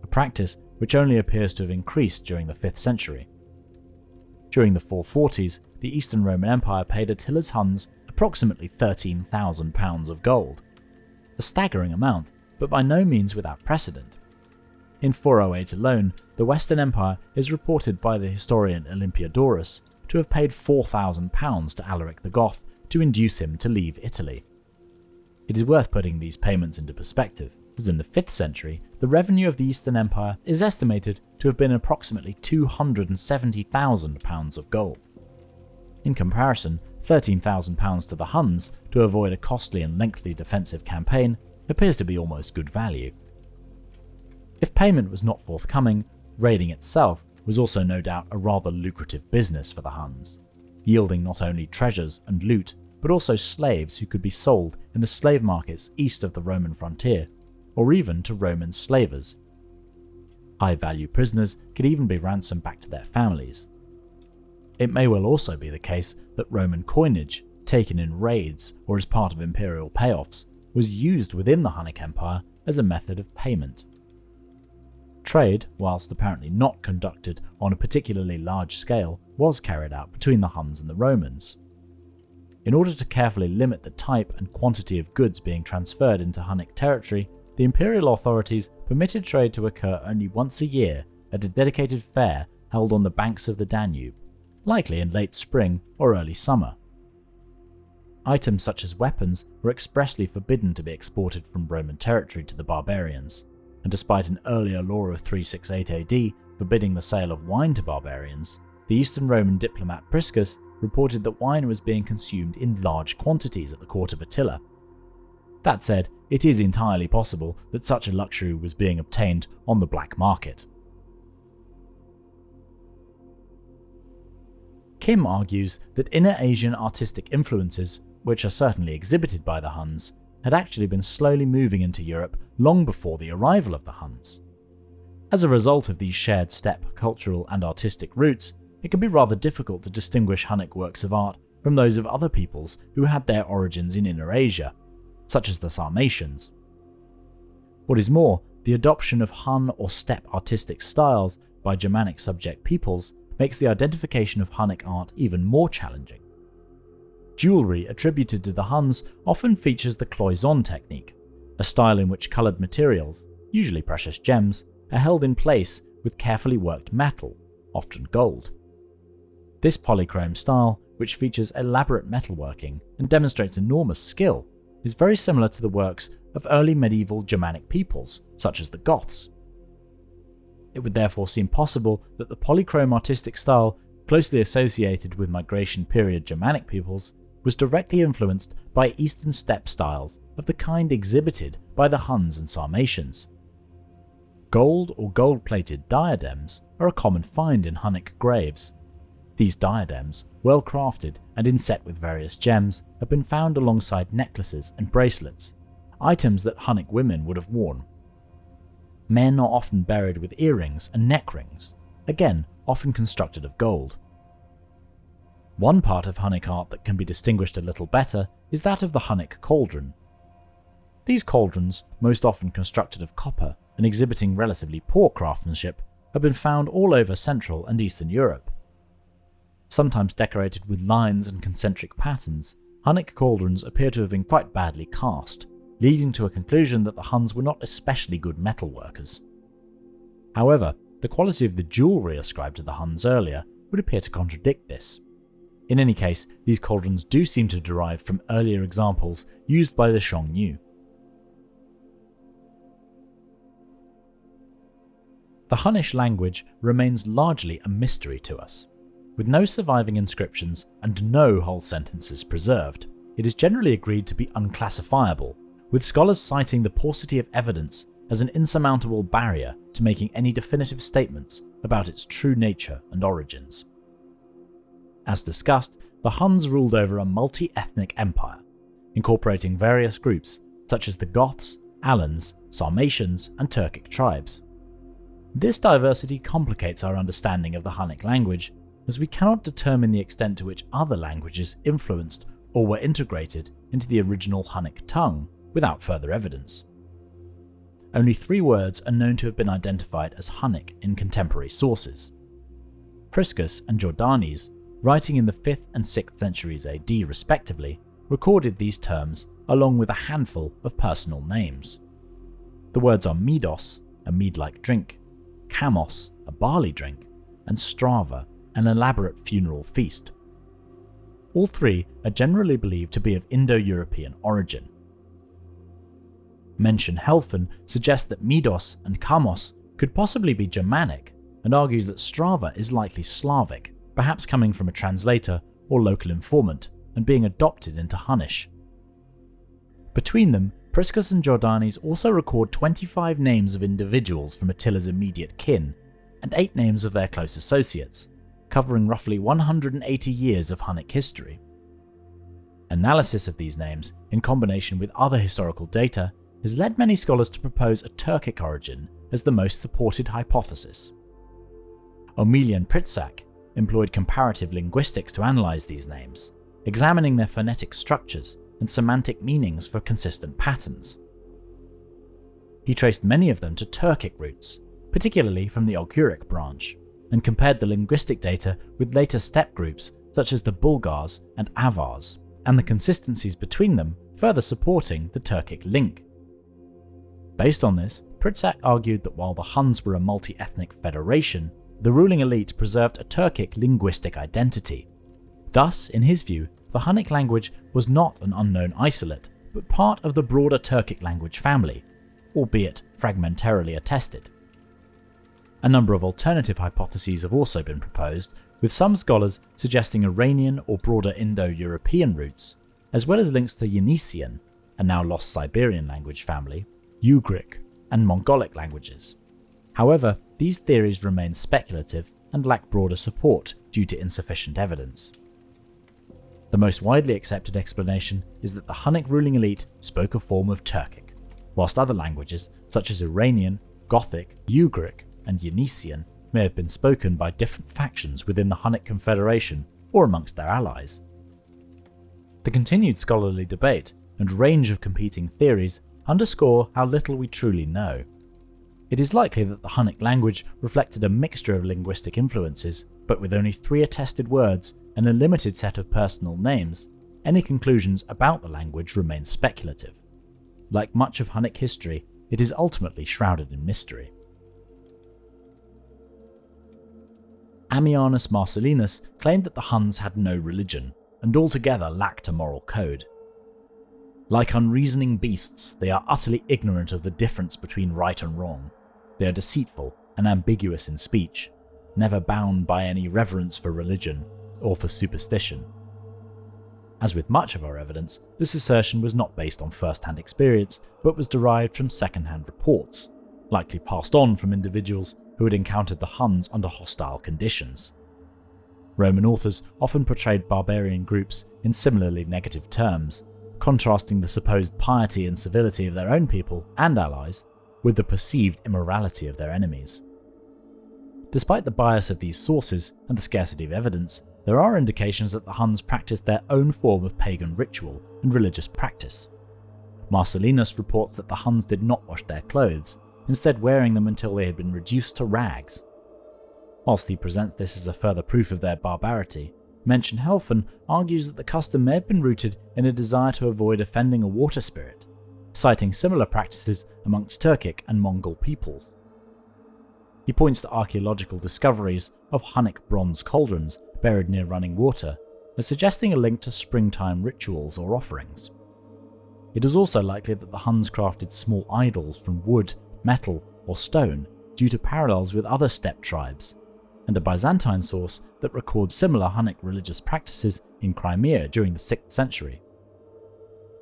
a practice which only appears to have increased during the 5th century. During the 440s, the Eastern Roman Empire paid Attila's Huns approximately £13,000 of gold, a staggering amount, but by no means without precedent. In 408 alone, the Western Empire is reported by the historian Olympiodorus to have paid £4,000 to Alaric the Goth to induce him to leave Italy. It is worth putting these payments into perspective, as in the 5th century, the revenue of the Eastern Empire is estimated to have been approximately £270,000 of gold. In comparison, £13,000 to the Huns to avoid a costly and lengthy defensive campaign appears to be almost good value. If payment was not forthcoming, raiding itself was also no doubt a rather lucrative business for the Huns, yielding not only treasures and loot, but also slaves who could be sold in the slave markets east of the Roman frontier, or even to Roman slavers. High-value prisoners could even be ransomed back to their families. It may well also be the case that Roman coinage, taken in raids or as part of imperial payoffs, was used within the Hunnic Empire as a method of payment. Trade, whilst apparently not conducted on a particularly large scale, was carried out between the Huns and the Romans. In order to carefully limit the type and quantity of goods being transferred into Hunnic territory, the imperial authorities permitted trade to occur only once a year at a dedicated fair held on the banks of the Danube, likely in late spring or early summer. Items such as weapons were expressly forbidden to be exported from Roman territory to the barbarians, and despite an earlier law of 368 AD forbidding the sale of wine to barbarians, the Eastern Roman diplomat Priscus reported that wine was being consumed in large quantities at the court of Attila. That said, it is entirely possible that such a luxury was being obtained on the black market. Kim argues that inner Asian artistic influences, which are certainly exhibited by the Huns, had actually been slowly moving into Europe long before the arrival of the Huns. As a result of these shared steppe cultural and artistic roots, it can be rather difficult to distinguish Hunnic works of art from those of other peoples who had their origins in Inner Asia, such as the Sarmatians. What is more, the adoption of Hun or steppe artistic styles by Germanic subject peoples makes the identification of Hunnic art even more challenging. Jewellery attributed to the Huns often features the cloison technique, a style in which coloured materials, usually precious gems, are held in place with carefully worked metal, often gold. This polychrome style, which features elaborate metalworking and demonstrates enormous skill, is very similar to the works of early medieval Germanic peoples, such as the Goths. It would therefore seem possible that the polychrome artistic style, closely associated with migration period Germanic peoples, was directly influenced by Eastern steppe styles of the kind exhibited by the Huns and Sarmatians. Gold or gold-plated diadems are a common find in Hunnic graves. These diadems, well crafted and inset with various gems, have been found alongside necklaces and bracelets, items that Hunnic women would have worn. Men are often buried with earrings and neck rings, again often constructed of gold. One part of Hunnic art that can be distinguished a little better is that of the Hunnic cauldron. These cauldrons, most often constructed of copper and exhibiting relatively poor craftsmanship, have been found all over Central and Eastern Europe. Sometimes decorated with lines and concentric patterns, Hunnic cauldrons appear to have been quite badly cast, leading to a conclusion that the Huns were not especially good metal workers. However, the quality of the jewellery ascribed to the Huns earlier would appear to contradict this. In any case, these cauldrons do seem to derive from earlier examples used by the Xiongnu. The Hunnic language remains largely a mystery to us. With no surviving inscriptions and no whole sentences preserved, it is generally agreed to be unclassifiable, with scholars citing the paucity of evidence as an insurmountable barrier to making any definitive statements about its true nature and origins. As discussed, the Huns ruled over a multi-ethnic empire, incorporating various groups such as the Goths, Alans, Sarmatians, and Turkic tribes. This diversity complicates our understanding of the Hunnic language, as we cannot determine the extent to which other languages influenced or were integrated into the original Hunnic tongue without further evidence. Only 3 words are known to have been identified as Hunnic in contemporary sources. Priscus and Jordanes, writing in the 5th and 6th centuries AD respectively, recorded these terms along with a handful of personal names. The words are medos, a mead-like drink, chamos, a barley drink, and strava, an elaborate funeral feast. All 3 are generally believed to be of Indo-European origin. Mention Helfen suggests that medos and chamos could possibly be Germanic, and argues that strava is likely Slavic, perhaps coming from a translator or local informant and being adopted into Hunnic. Between them, Priscus and Jordanes also record 25 names of individuals from Attila's immediate kin, and 8 names of their close associates, covering roughly 180 years of Hunnic history. Analysis of these names, in combination with other historical data, has led many scholars to propose a Turkic origin as the most supported hypothesis. Omelian Pritsak employed comparative linguistics to analyze these names, examining their phonetic structures and semantic meanings for consistent patterns. He traced many of them to Turkic roots, particularly from the Oghuric branch, and compared the linguistic data with later steppe groups such as the Bulgars and Avars, and the consistencies between them further supporting the Turkic link. Based on this, Pritsak argued that while the Huns were a multi-ethnic federation, the ruling elite preserved a Turkic linguistic identity. Thus, in his view, the Hunnic language was not an unknown isolate, but part of the broader Turkic language family, albeit fragmentarily attested. A number of alternative hypotheses have also been proposed, with some scholars suggesting Iranian or broader Indo-European roots, as well as links to Yanisian, a now lost Siberian language family, Ugric, and Mongolic languages. However, these theories remain speculative and lack broader support due to insufficient evidence. The most widely accepted explanation is that the Hunnic ruling elite spoke a form of Turkic, whilst other languages such as Iranian, Gothic, Ugric, and Yanisian may have been spoken by different factions within the Hunnic Confederation or amongst their allies. The continued scholarly debate and range of competing theories underscore how little we truly know. It is likely that the Hunnic language reflected a mixture of linguistic influences, but with only 3 attested words and a limited set of personal names, any conclusions about the language remain speculative. Like much of Hunnic history, it is ultimately shrouded in mystery. Ammianus Marcellinus claimed that the Huns had no religion, and altogether lacked a moral code. Like unreasoning beasts, they are utterly ignorant of the difference between right and wrong. They are deceitful and ambiguous in speech, never bound by any reverence for religion or for superstition. As with much of our evidence, this assertion was not based on first-hand experience, but was derived from second-hand reports, likely passed on from individuals who had encountered the Huns under hostile conditions. Roman authors often portrayed barbarian groups in similarly negative terms, contrasting the supposed piety and civility of their own people and allies with the perceived immorality of their enemies. Despite the bias of these sources and the scarcity of evidence, there are indications that the Huns practiced their own form of pagan ritual and religious practice. Marcellinus reports that the Huns did not wash their clothes, instead wearing them until they had been reduced to rags. Whilst he presents this as a further proof of their barbarity, Mention Helfen argues that the custom may have been rooted in a desire to avoid offending a water spirit, citing similar practices amongst Turkic and Mongol peoples. He points to archaeological discoveries of Hunnic bronze cauldrons buried near running water as suggesting a link to springtime rituals or offerings. It is also likely that the Huns crafted small idols from wood, metal, or stone due to parallels with other steppe tribes, and a Byzantine source that records similar Hunnic religious practices in Crimea during the 6th century.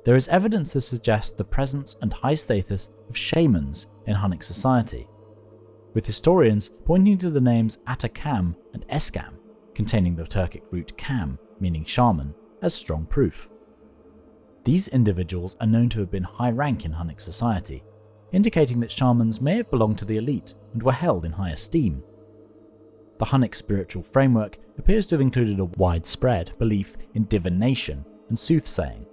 There is evidence to suggest the presence and high status of shamans in Hunnic society, with historians pointing to the names Atakam and Eskam, containing the Turkic root kam, meaning shaman, as strong proof. These individuals are known to have been high rank in Hunnic society, indicating that shamans may have belonged to the elite and were held in high esteem. The Hunnic spiritual framework appears to have included a widespread belief in divination and soothsaying.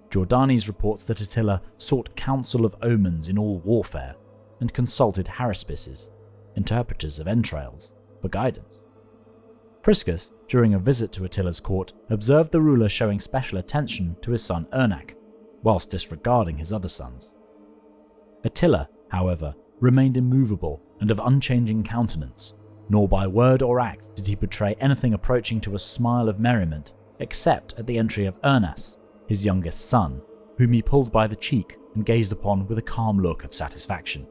Jordanes reports that Attila sought counsel of omens in all warfare and consulted haruspices, interpreters of entrails, for guidance. Priscus, during a visit to Attila's court, observed the ruler showing special attention to his son Ernak, whilst disregarding his other sons. Attila, however, remained immovable and of unchanging countenance, nor by word or act did he betray anything approaching to a smile of merriment, except at the entry of Ernas, his youngest son, whom he pulled by the cheek and gazed upon with a calm look of satisfaction.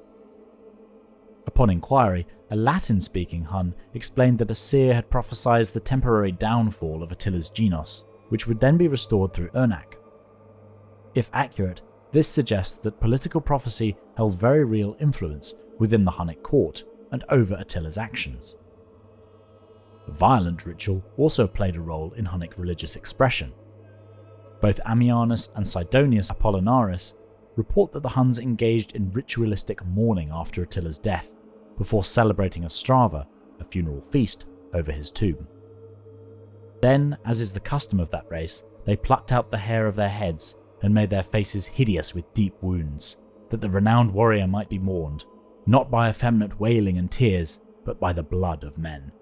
Upon inquiry, a Latin-speaking Hun explained that a seer had prophesied the temporary downfall of Attila's genos, which would then be restored through Ernak. If accurate, this suggests that political prophecy held very real influence within the Hunnic court and over Attila's actions. Violent ritual also played a role in Hunnic religious expression. Both Ammianus and Sidonius Apollinaris report that the Huns engaged in ritualistic mourning after Attila's death, before celebrating a strava, a funeral feast, over his tomb. Then, as is the custom of that race, they plucked out the hair of their heads and made their faces hideous with deep wounds, that the renowned warrior might be mourned, not by effeminate wailing and tears, but by the blood of men.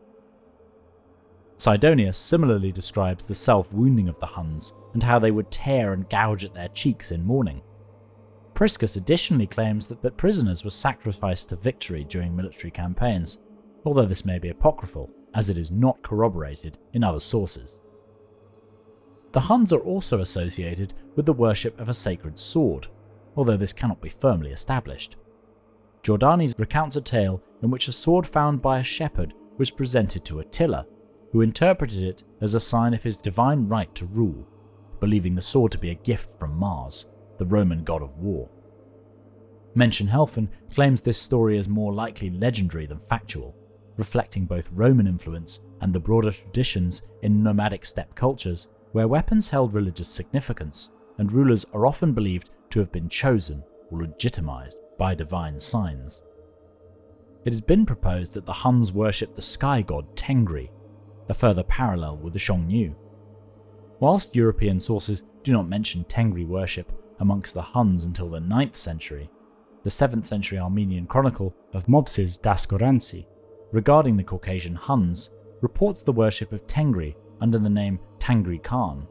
Sidonius similarly describes the self-wounding of the Huns and how they would tear and gouge at their cheeks in mourning. Priscus additionally claims that prisoners were sacrificed to victory during military campaigns, although this may be apocryphal, as it is not corroborated in other sources. The Huns are also associated with the worship of a sacred sword, although this cannot be firmly established. Jordanes recounts a tale in which a sword found by a shepherd was presented to Attila, who interpreted it as a sign of his divine right to rule, believing the sword to be a gift from Mars, the Roman god of war. Mentionhelfen claims this story as more likely legendary than factual, reflecting both Roman influence and the broader traditions in nomadic steppe cultures, where weapons held religious significance, and rulers are often believed to have been chosen or legitimized by divine signs. It has been proposed that the Huns worshipped the sky god Tengri, a further parallel with the Xiongnu. Whilst European sources do not mention Tengri worship amongst the Huns until the 9th century, the 7th century Armenian chronicle of Movses Daskoranci, regarding the Caucasian Huns, reports the worship of Tengri under the name Tangri Khan.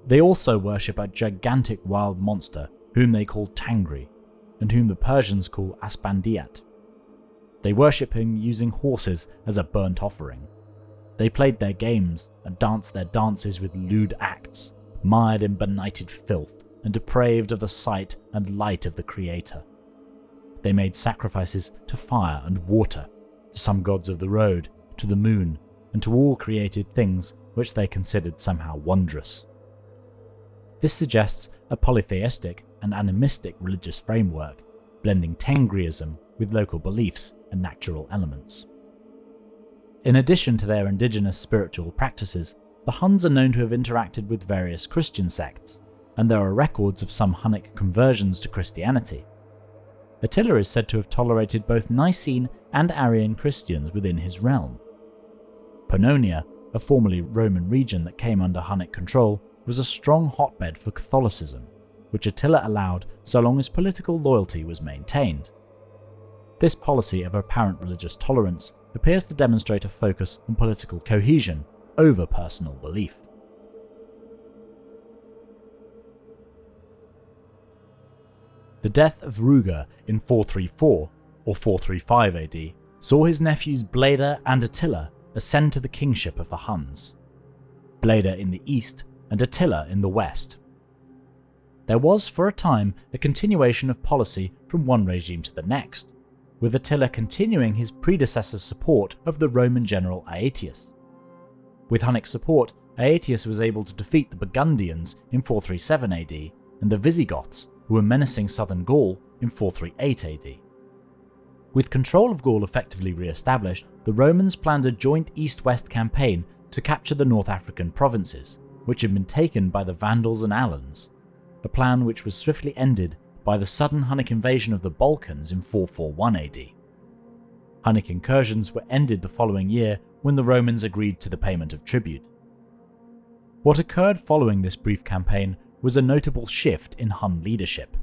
They also worship a gigantic wild monster whom they call Tangri, and whom the Persians call Aspandiat. They worship him using horses as a burnt offering. They played their games and danced their dances with lewd acts, mired in benighted filth and depraved of the sight and light of the Creator. They made sacrifices to fire and water, to some gods of the road, to the moon, and to all created things which they considered somehow wondrous. This suggests a polytheistic and animistic religious framework, blending Tengriism with local beliefs and natural elements. In addition to their indigenous spiritual practices, the Huns are known to have interacted with various Christian sects, and there are records of some Hunnic conversions to Christianity. Attila is said to have tolerated both Nicene and Arian Christians within his realm. Pannonia, a formerly Roman region that came under Hunnic control, was a strong hotbed for Catholicism, which Attila allowed so long as political loyalty was maintained. This policy of apparent religious tolerance appears to demonstrate a focus on political cohesion over personal belief. The death of Ruger in 434 or 435 AD saw his nephews Bleda and Attila ascend to the kingship of the Huns, Bleda in the east and Attila in the west. There was, for a time, a continuation of policy from one regime to the next. with Attila continuing his predecessor's support of the Roman general Aetius. With Hunnic support, Aetius was able to defeat the Burgundians in 437 AD and the Visigoths, who were menacing southern Gaul, in 438 AD. With control of Gaul effectively re-established, the Romans planned a joint east-west campaign to capture the North African provinces, which had been taken by the Vandals and Alans, a plan which was swiftly ended by the sudden Hunnic invasion of the Balkans in 441 AD. Hunnic incursions were ended the following year when the Romans agreed to the payment of tribute. What occurred following this brief campaign was a notable shift in Hun leadership.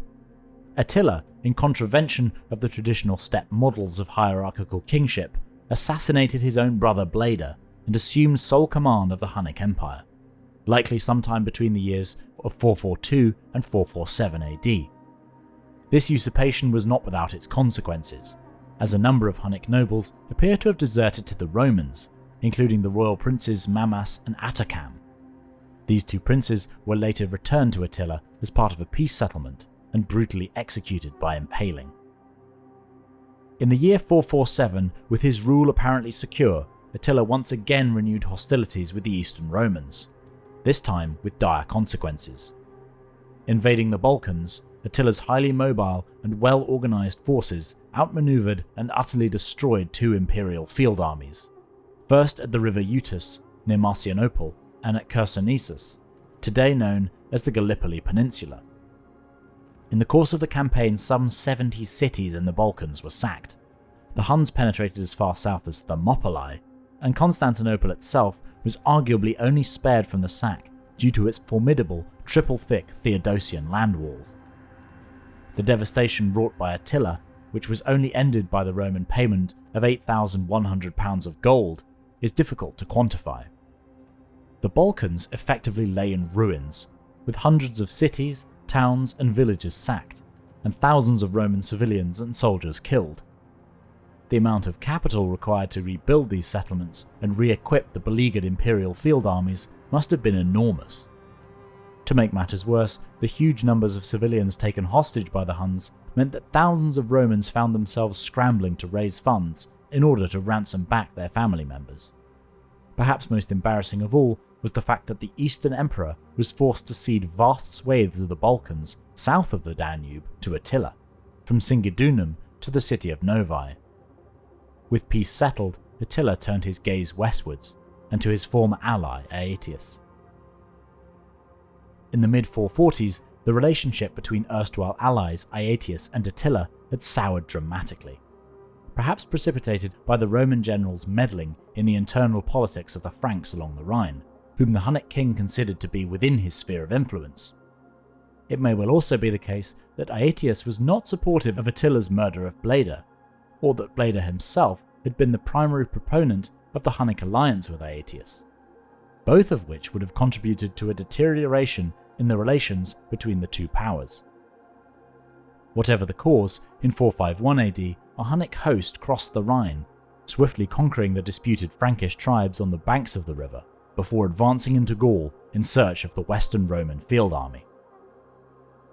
Attila, in contravention of the traditional steppe models of hierarchical kingship, assassinated his own brother Bleda and assumed sole command of the Hunnic Empire, likely sometime between the years of 442 and 447 AD. This usurpation was not without its consequences, as a number of Hunnic nobles appear to have deserted to the Romans, including the royal princes Mamas and Atacam. These two princes were later returned to Attila as part of a peace settlement and brutally executed by impaling. In the year 447, with his rule apparently secure, Attila once again renewed hostilities with the Eastern Romans, this time with dire consequences. Invading the Balkans, Attila's highly mobile and well-organized forces outmaneuvered and utterly destroyed two imperial field armies, first at the river Eutus near Marcianople and at Chersonesus, today known as the Gallipoli Peninsula. In the course of the campaign, some 70 cities in the Balkans were sacked. The Huns penetrated as far south as Thermopylae, and Constantinople itself was arguably only spared from the sack due to its formidable, triple-thick Theodosian land walls. The devastation wrought by Attila, which was only ended by the Roman payment of 8,100 pounds of gold, is difficult to quantify. The Balkans effectively lay in ruins, with hundreds of cities, towns and villages sacked, and thousands of Roman civilians and soldiers killed. The amount of capital required to rebuild these settlements and re-equip the beleaguered imperial field armies must have been enormous. To make matters worse, the huge numbers of civilians taken hostage by the Huns meant that thousands of Romans found themselves scrambling to raise funds in order to ransom back their family members. Perhaps most embarrassing of all was the fact that the Eastern Emperor was forced to cede vast swathes of the Balkans south of the Danube to Attila, from Singidunum to the city of Novae. With peace settled, Attila turned his gaze westwards, and to his former ally Aetius. In the mid-440s, the relationship between erstwhile allies Aetius and Attila had soured dramatically, perhaps precipitated by the Roman generals meddling in the internal politics of the Franks along the Rhine, whom the Hunnic king considered to be within his sphere of influence. It may well also be the case that Aetius was not supportive of Attila's murder of Bleda, or that Bleda himself had been the primary proponent of the Hunnic alliance with Aetius, both of which would have contributed to a deterioration in the relations between the two powers. Whatever the cause, in 451 AD, a Hunnic host crossed the Rhine, swiftly conquering the disputed Frankish tribes on the banks of the river, before advancing into Gaul in search of the Western Roman field army.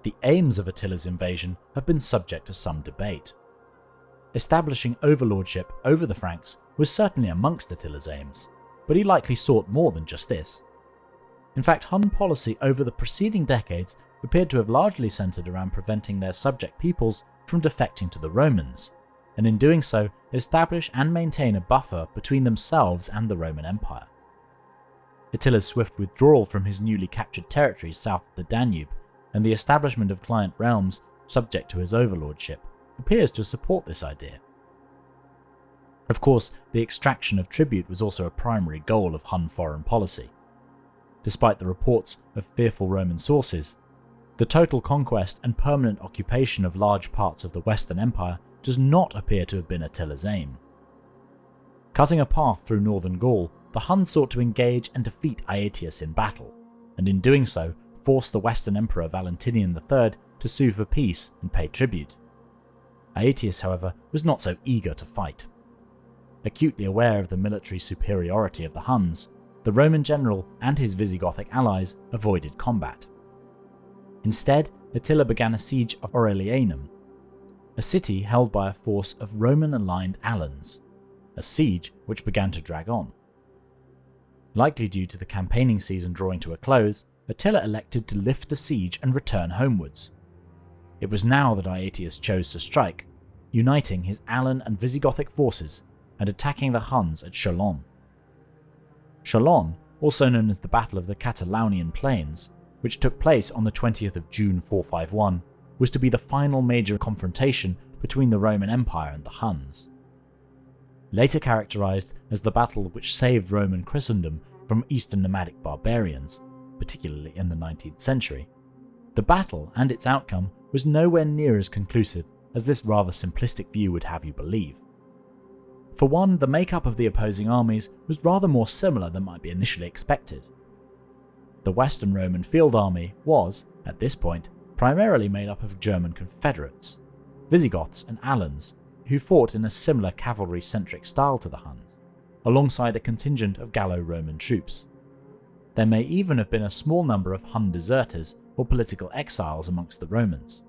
The aims of Attila's invasion have been subject to some debate. Establishing overlordship over the Franks was certainly amongst Attila's aims, but he likely sought more than just this. In fact, Hun policy over the preceding decades appeared to have largely centered around preventing their subject peoples from defecting to the Romans, and in doing so establish and maintain a buffer between themselves and the Roman Empire. Attila's swift withdrawal from his newly captured territories south of the Danube, and the establishment of client realms subject to his overlordship, appears to support this idea. Of course, the extraction of tribute was also a primary goal of Hun foreign policy. Despite the reports of fearful Roman sources, the total conquest and permanent occupation of large parts of the Western Empire does not appear to have been Attila's aim. Cutting a path through northern Gaul, the Huns sought to engage and defeat Aetius in battle, and in doing so forced the Western Emperor Valentinian III to sue for peace and pay tribute. Aetius, however, was not so eager to fight. Acutely aware of the military superiority of the Huns, the Roman general and his Visigothic allies avoided combat. Instead, Attila began a siege of Aurelianum. a city held by a force of Roman-aligned Alans, a siege which began to drag on. Likely due to the campaigning season drawing to a close, Attila elected to lift the siege and return homewards. It was now that Aetius chose to strike, uniting his Alan and Visigothic forces and attacking the Huns at Chalon. Chalon, also known as the Battle of the Catalaunian Plains, which took place on the 20th of June 451, was to be the final major confrontation between the Roman Empire and the Huns. Later characterized as the battle which saved Roman Christendom from Eastern nomadic barbarians, particularly in the 19th century, the battle and its outcome was nowhere near as conclusive as this rather simplistic view would have you believe. For one, the makeup of the opposing armies was rather more similar than might be initially expected. The Western Roman field army was, at this point, primarily made up of German Confederates, Visigoths and Alans, who fought in a similar cavalry-centric style to the Huns, alongside a contingent of Gallo-Roman troops. There may even have been a small number of Hun deserters or political exiles amongst the Romans.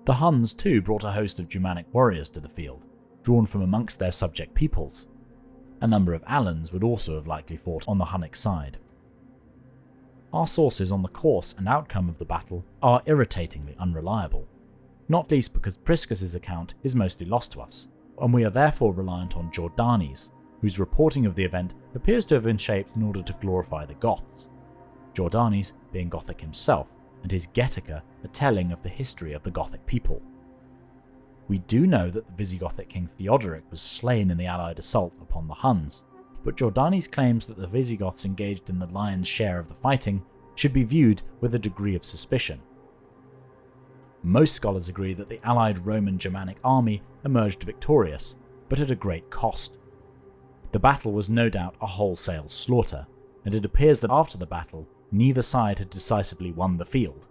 The Huns too brought a host of Germanic warriors to the field, drawn from amongst their subject peoples. A number of Alans would also have likely fought on the Hunnic side. Our sources on the course and outcome of the battle are irritatingly unreliable, not least because Priscus's account is mostly lost to us, and we are therefore reliant on Jordanes, whose reporting of the event appears to have been shaped in order to glorify the Goths, Jordanes being Gothic himself, and his Getica a telling of the history of the Gothic people. We do know that the Visigothic king Theodoric was slain in the allied assault upon the Huns, but Jordanes claims that the Visigoths engaged in the lion's share of the fighting should be viewed with a degree of suspicion. Most scholars agree that the allied Roman Germanic army emerged victorious, but at a great cost. The battle was no doubt a wholesale slaughter, and it appears that after the battle, neither side had decisively won the field.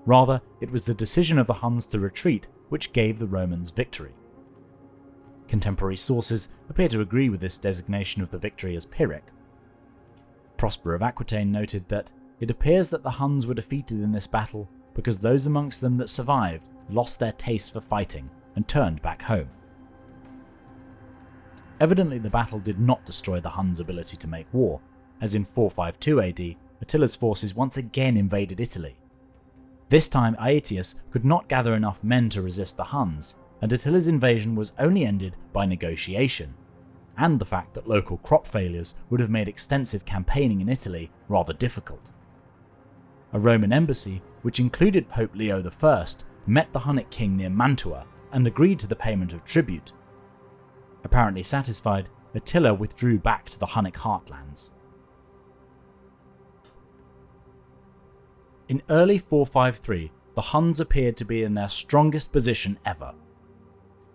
Rather, it was the decision of the Huns to retreat which gave the Romans victory. Contemporary sources appear to agree with this designation of the victory as Pyrrhic. Prosper of Aquitaine noted that it appears that the Huns were defeated in this battle because those amongst them that survived lost their taste for fighting and turned back home. Evidently the battle did not destroy the Huns' ability to make war, as in 452 AD, Attila's forces once again invaded Italy. This time Aetius could not gather enough men to resist the Huns, and Attila's invasion was only ended by negotiation, and the fact that local crop failures would have made extensive campaigning in Italy rather difficult. A Roman embassy, which included Pope Leo I, met the Hunnic king near Mantua and agreed to the payment of tribute. Apparently satisfied, Attila withdrew back to the Hunnic heartlands. In early 453, the Huns appeared to be in their strongest position ever.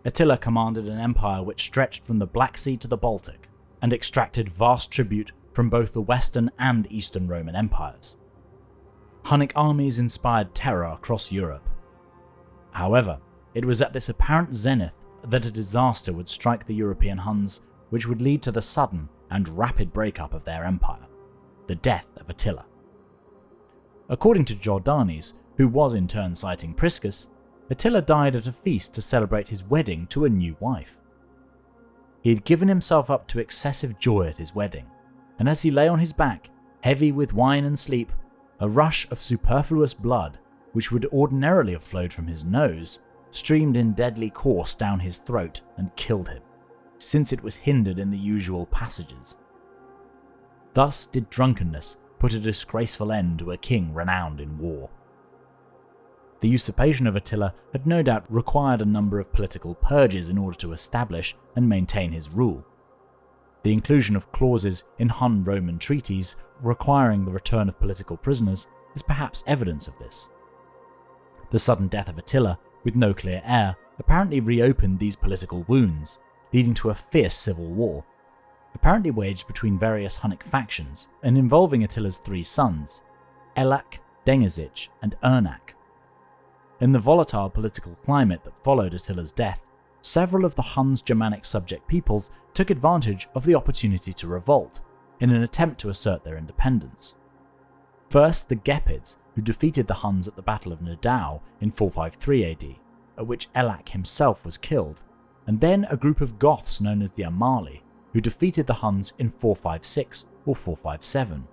Attila commanded an empire which stretched from the Black Sea to the Baltic, and extracted vast tribute from both the Western and Eastern Roman empires. Hunnic armies inspired terror across Europe. However, it was at this apparent zenith that a disaster would strike the European Huns, which would lead to the sudden and rapid breakup of their empire, the death of Attila. According to Jordanes, who was in turn citing Priscus, Attila died at a feast to celebrate his wedding to a new wife. He had given himself up to excessive joy at his wedding, and as he lay on his back, heavy with wine and sleep, a rush of superfluous blood, which would ordinarily have flowed from his nose, streamed in deadly course down his throat and killed him, since it was hindered in the usual passages. Thus did drunkenness put a disgraceful end to a king renowned in war. The usurpation of Attila had no doubt required a number of political purges in order to establish and maintain his rule. The inclusion of clauses in Hun-Roman treaties requiring the return of political prisoners is perhaps evidence of this. The sudden death of Attila, with no clear heir, apparently reopened these political wounds, leading to a fierce civil war, apparently waged between various Hunnic factions and involving Attila's three sons, Elac, Dengizic, and Ernak. In the volatile political climate that followed Attila's death, several of the Huns' Germanic subject peoples took advantage of the opportunity to revolt, in an attempt to assert their independence. First, the Gepids, who defeated the Huns at the Battle of Nidau in 453 AD, at which Elac himself was killed, and then a group of Goths known as the Amali, who defeated the Huns in 456 or 457.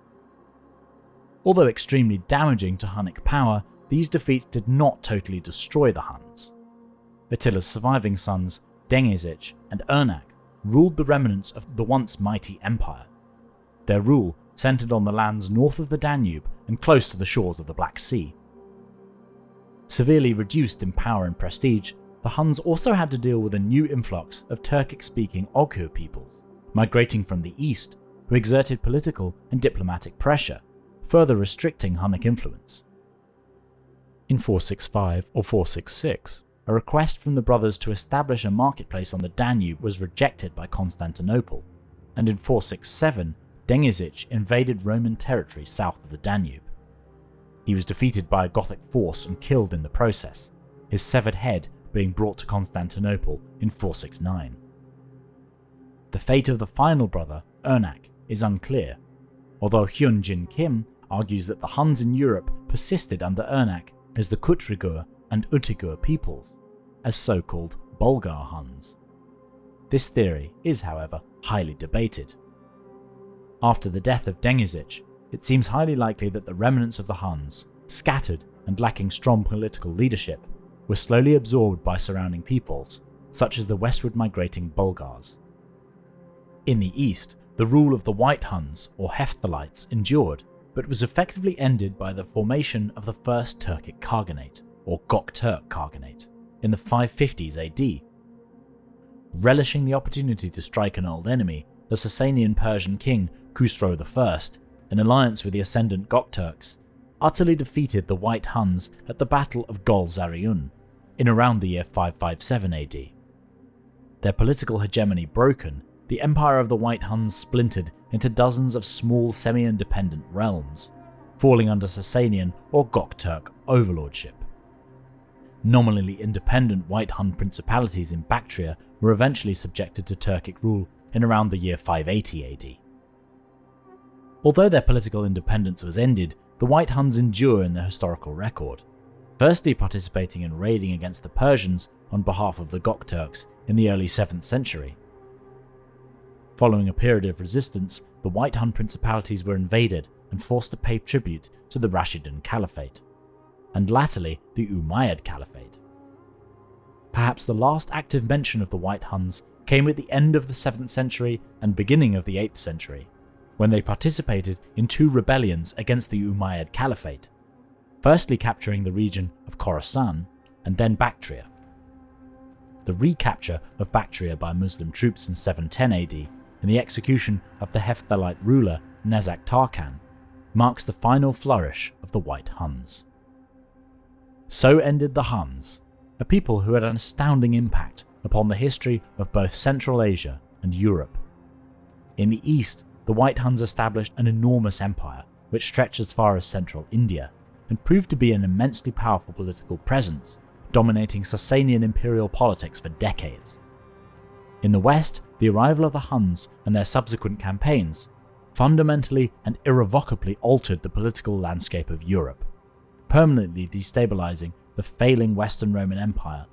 Although extremely damaging to Hunnic power, these defeats did not totally destroy the Huns. Attila's surviving sons, Dengisich and Ernak, ruled the remnants of the once mighty empire. Their rule centered on the lands north of the Danube and close to the shores of the Black Sea. Severely reduced in power and prestige, the Huns also had to deal with a new influx of Turkic-speaking Oghur peoples, migrating from the east, who exerted political and diplomatic pressure, further restricting Hunnic influence. In 465 or 466, a request from the brothers to establish a marketplace on the Danube was rejected by Constantinople, and in 467, Dengisich invaded Roman territory south of the Danube. He was defeated by a Gothic force and killed in the process, his severed head being brought to Constantinople in 469. The fate of the final brother, Ernak, is unclear, although Hyun Jin Kim argues that the Huns in Europe persisted under Ernak as the Kutrigur and Utigur peoples, as so-called Bulgar Huns. This theory is, however, highly debated. After the death of Dengisich, it seems highly likely that the remnants of the Huns, scattered and lacking strong political leadership, were slowly absorbed by surrounding peoples, such as the westward migrating Bulgars. In the east, the rule of the White Huns, or Hephthalites, endured, but was effectively ended by the formation of the First Turkic Khaganate, or Gokturk Khaganate, in the 550s AD. Relishing the opportunity to strike an old enemy, the Sasanian Persian king Khusro I, in alliance with the ascendant Gokturks, utterly defeated the White Huns at the Battle of Gol Zariun, in around the year 557 AD. Their political hegemony broken, the empire of the White Huns splintered into dozens of small semi-independent realms, falling under Sasanian or Gokturk overlordship. Nominally independent White Hun principalities in Bactria were eventually subjected to Turkic rule in around the year 580 AD. Although their political independence was ended, the White Huns endure in their historical record, firstly participating in raiding against the Persians on behalf of the Gokturks in the early 7th century. Following a period of resistance, the White Hun principalities were invaded and forced to pay tribute to the Rashidun Caliphate, and latterly the Umayyad Caliphate. Perhaps the last active mention of the White Huns came at the end of the 7th century and beginning of the 8th century, when they participated in two rebellions against the Umayyad Caliphate, firstly capturing the region of Khorasan and then Bactria. The recapture of Bactria by Muslim troops in 710 AD and the execution of the Hephthalite ruler Nezak Tarkan marks the final flourish of the White Huns. So ended the Huns, a people who had an astounding impact upon the history of both Central Asia and Europe. In the east, the White Huns established an enormous empire which stretched as far as central India and proved to be an immensely powerful political presence, dominating Sasanian imperial politics for decades. In the west, the arrival of the Huns and their subsequent campaigns fundamentally and irrevocably altered the political landscape of Europe, permanently destabilizing the failing Western Roman Empire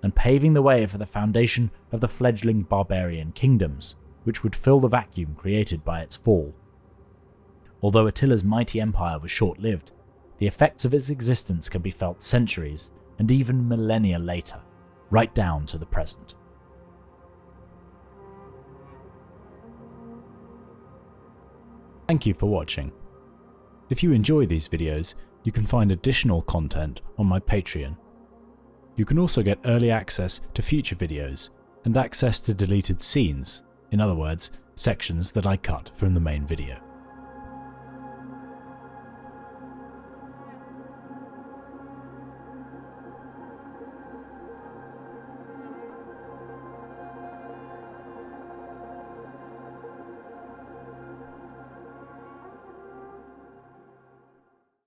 and paving the way for the foundation of the fledgling barbarian kingdoms, which would fill the vacuum created by its fall. Although Attila's mighty empire was short-lived, the effects of its existence can be felt centuries and even millennia later, right down to the present. Thank you for watching. If you enjoy these videos, you can find additional content on my Patreon. You can also get early access to future videos and access to deleted scenes, in other words, sections that I cut from the main video.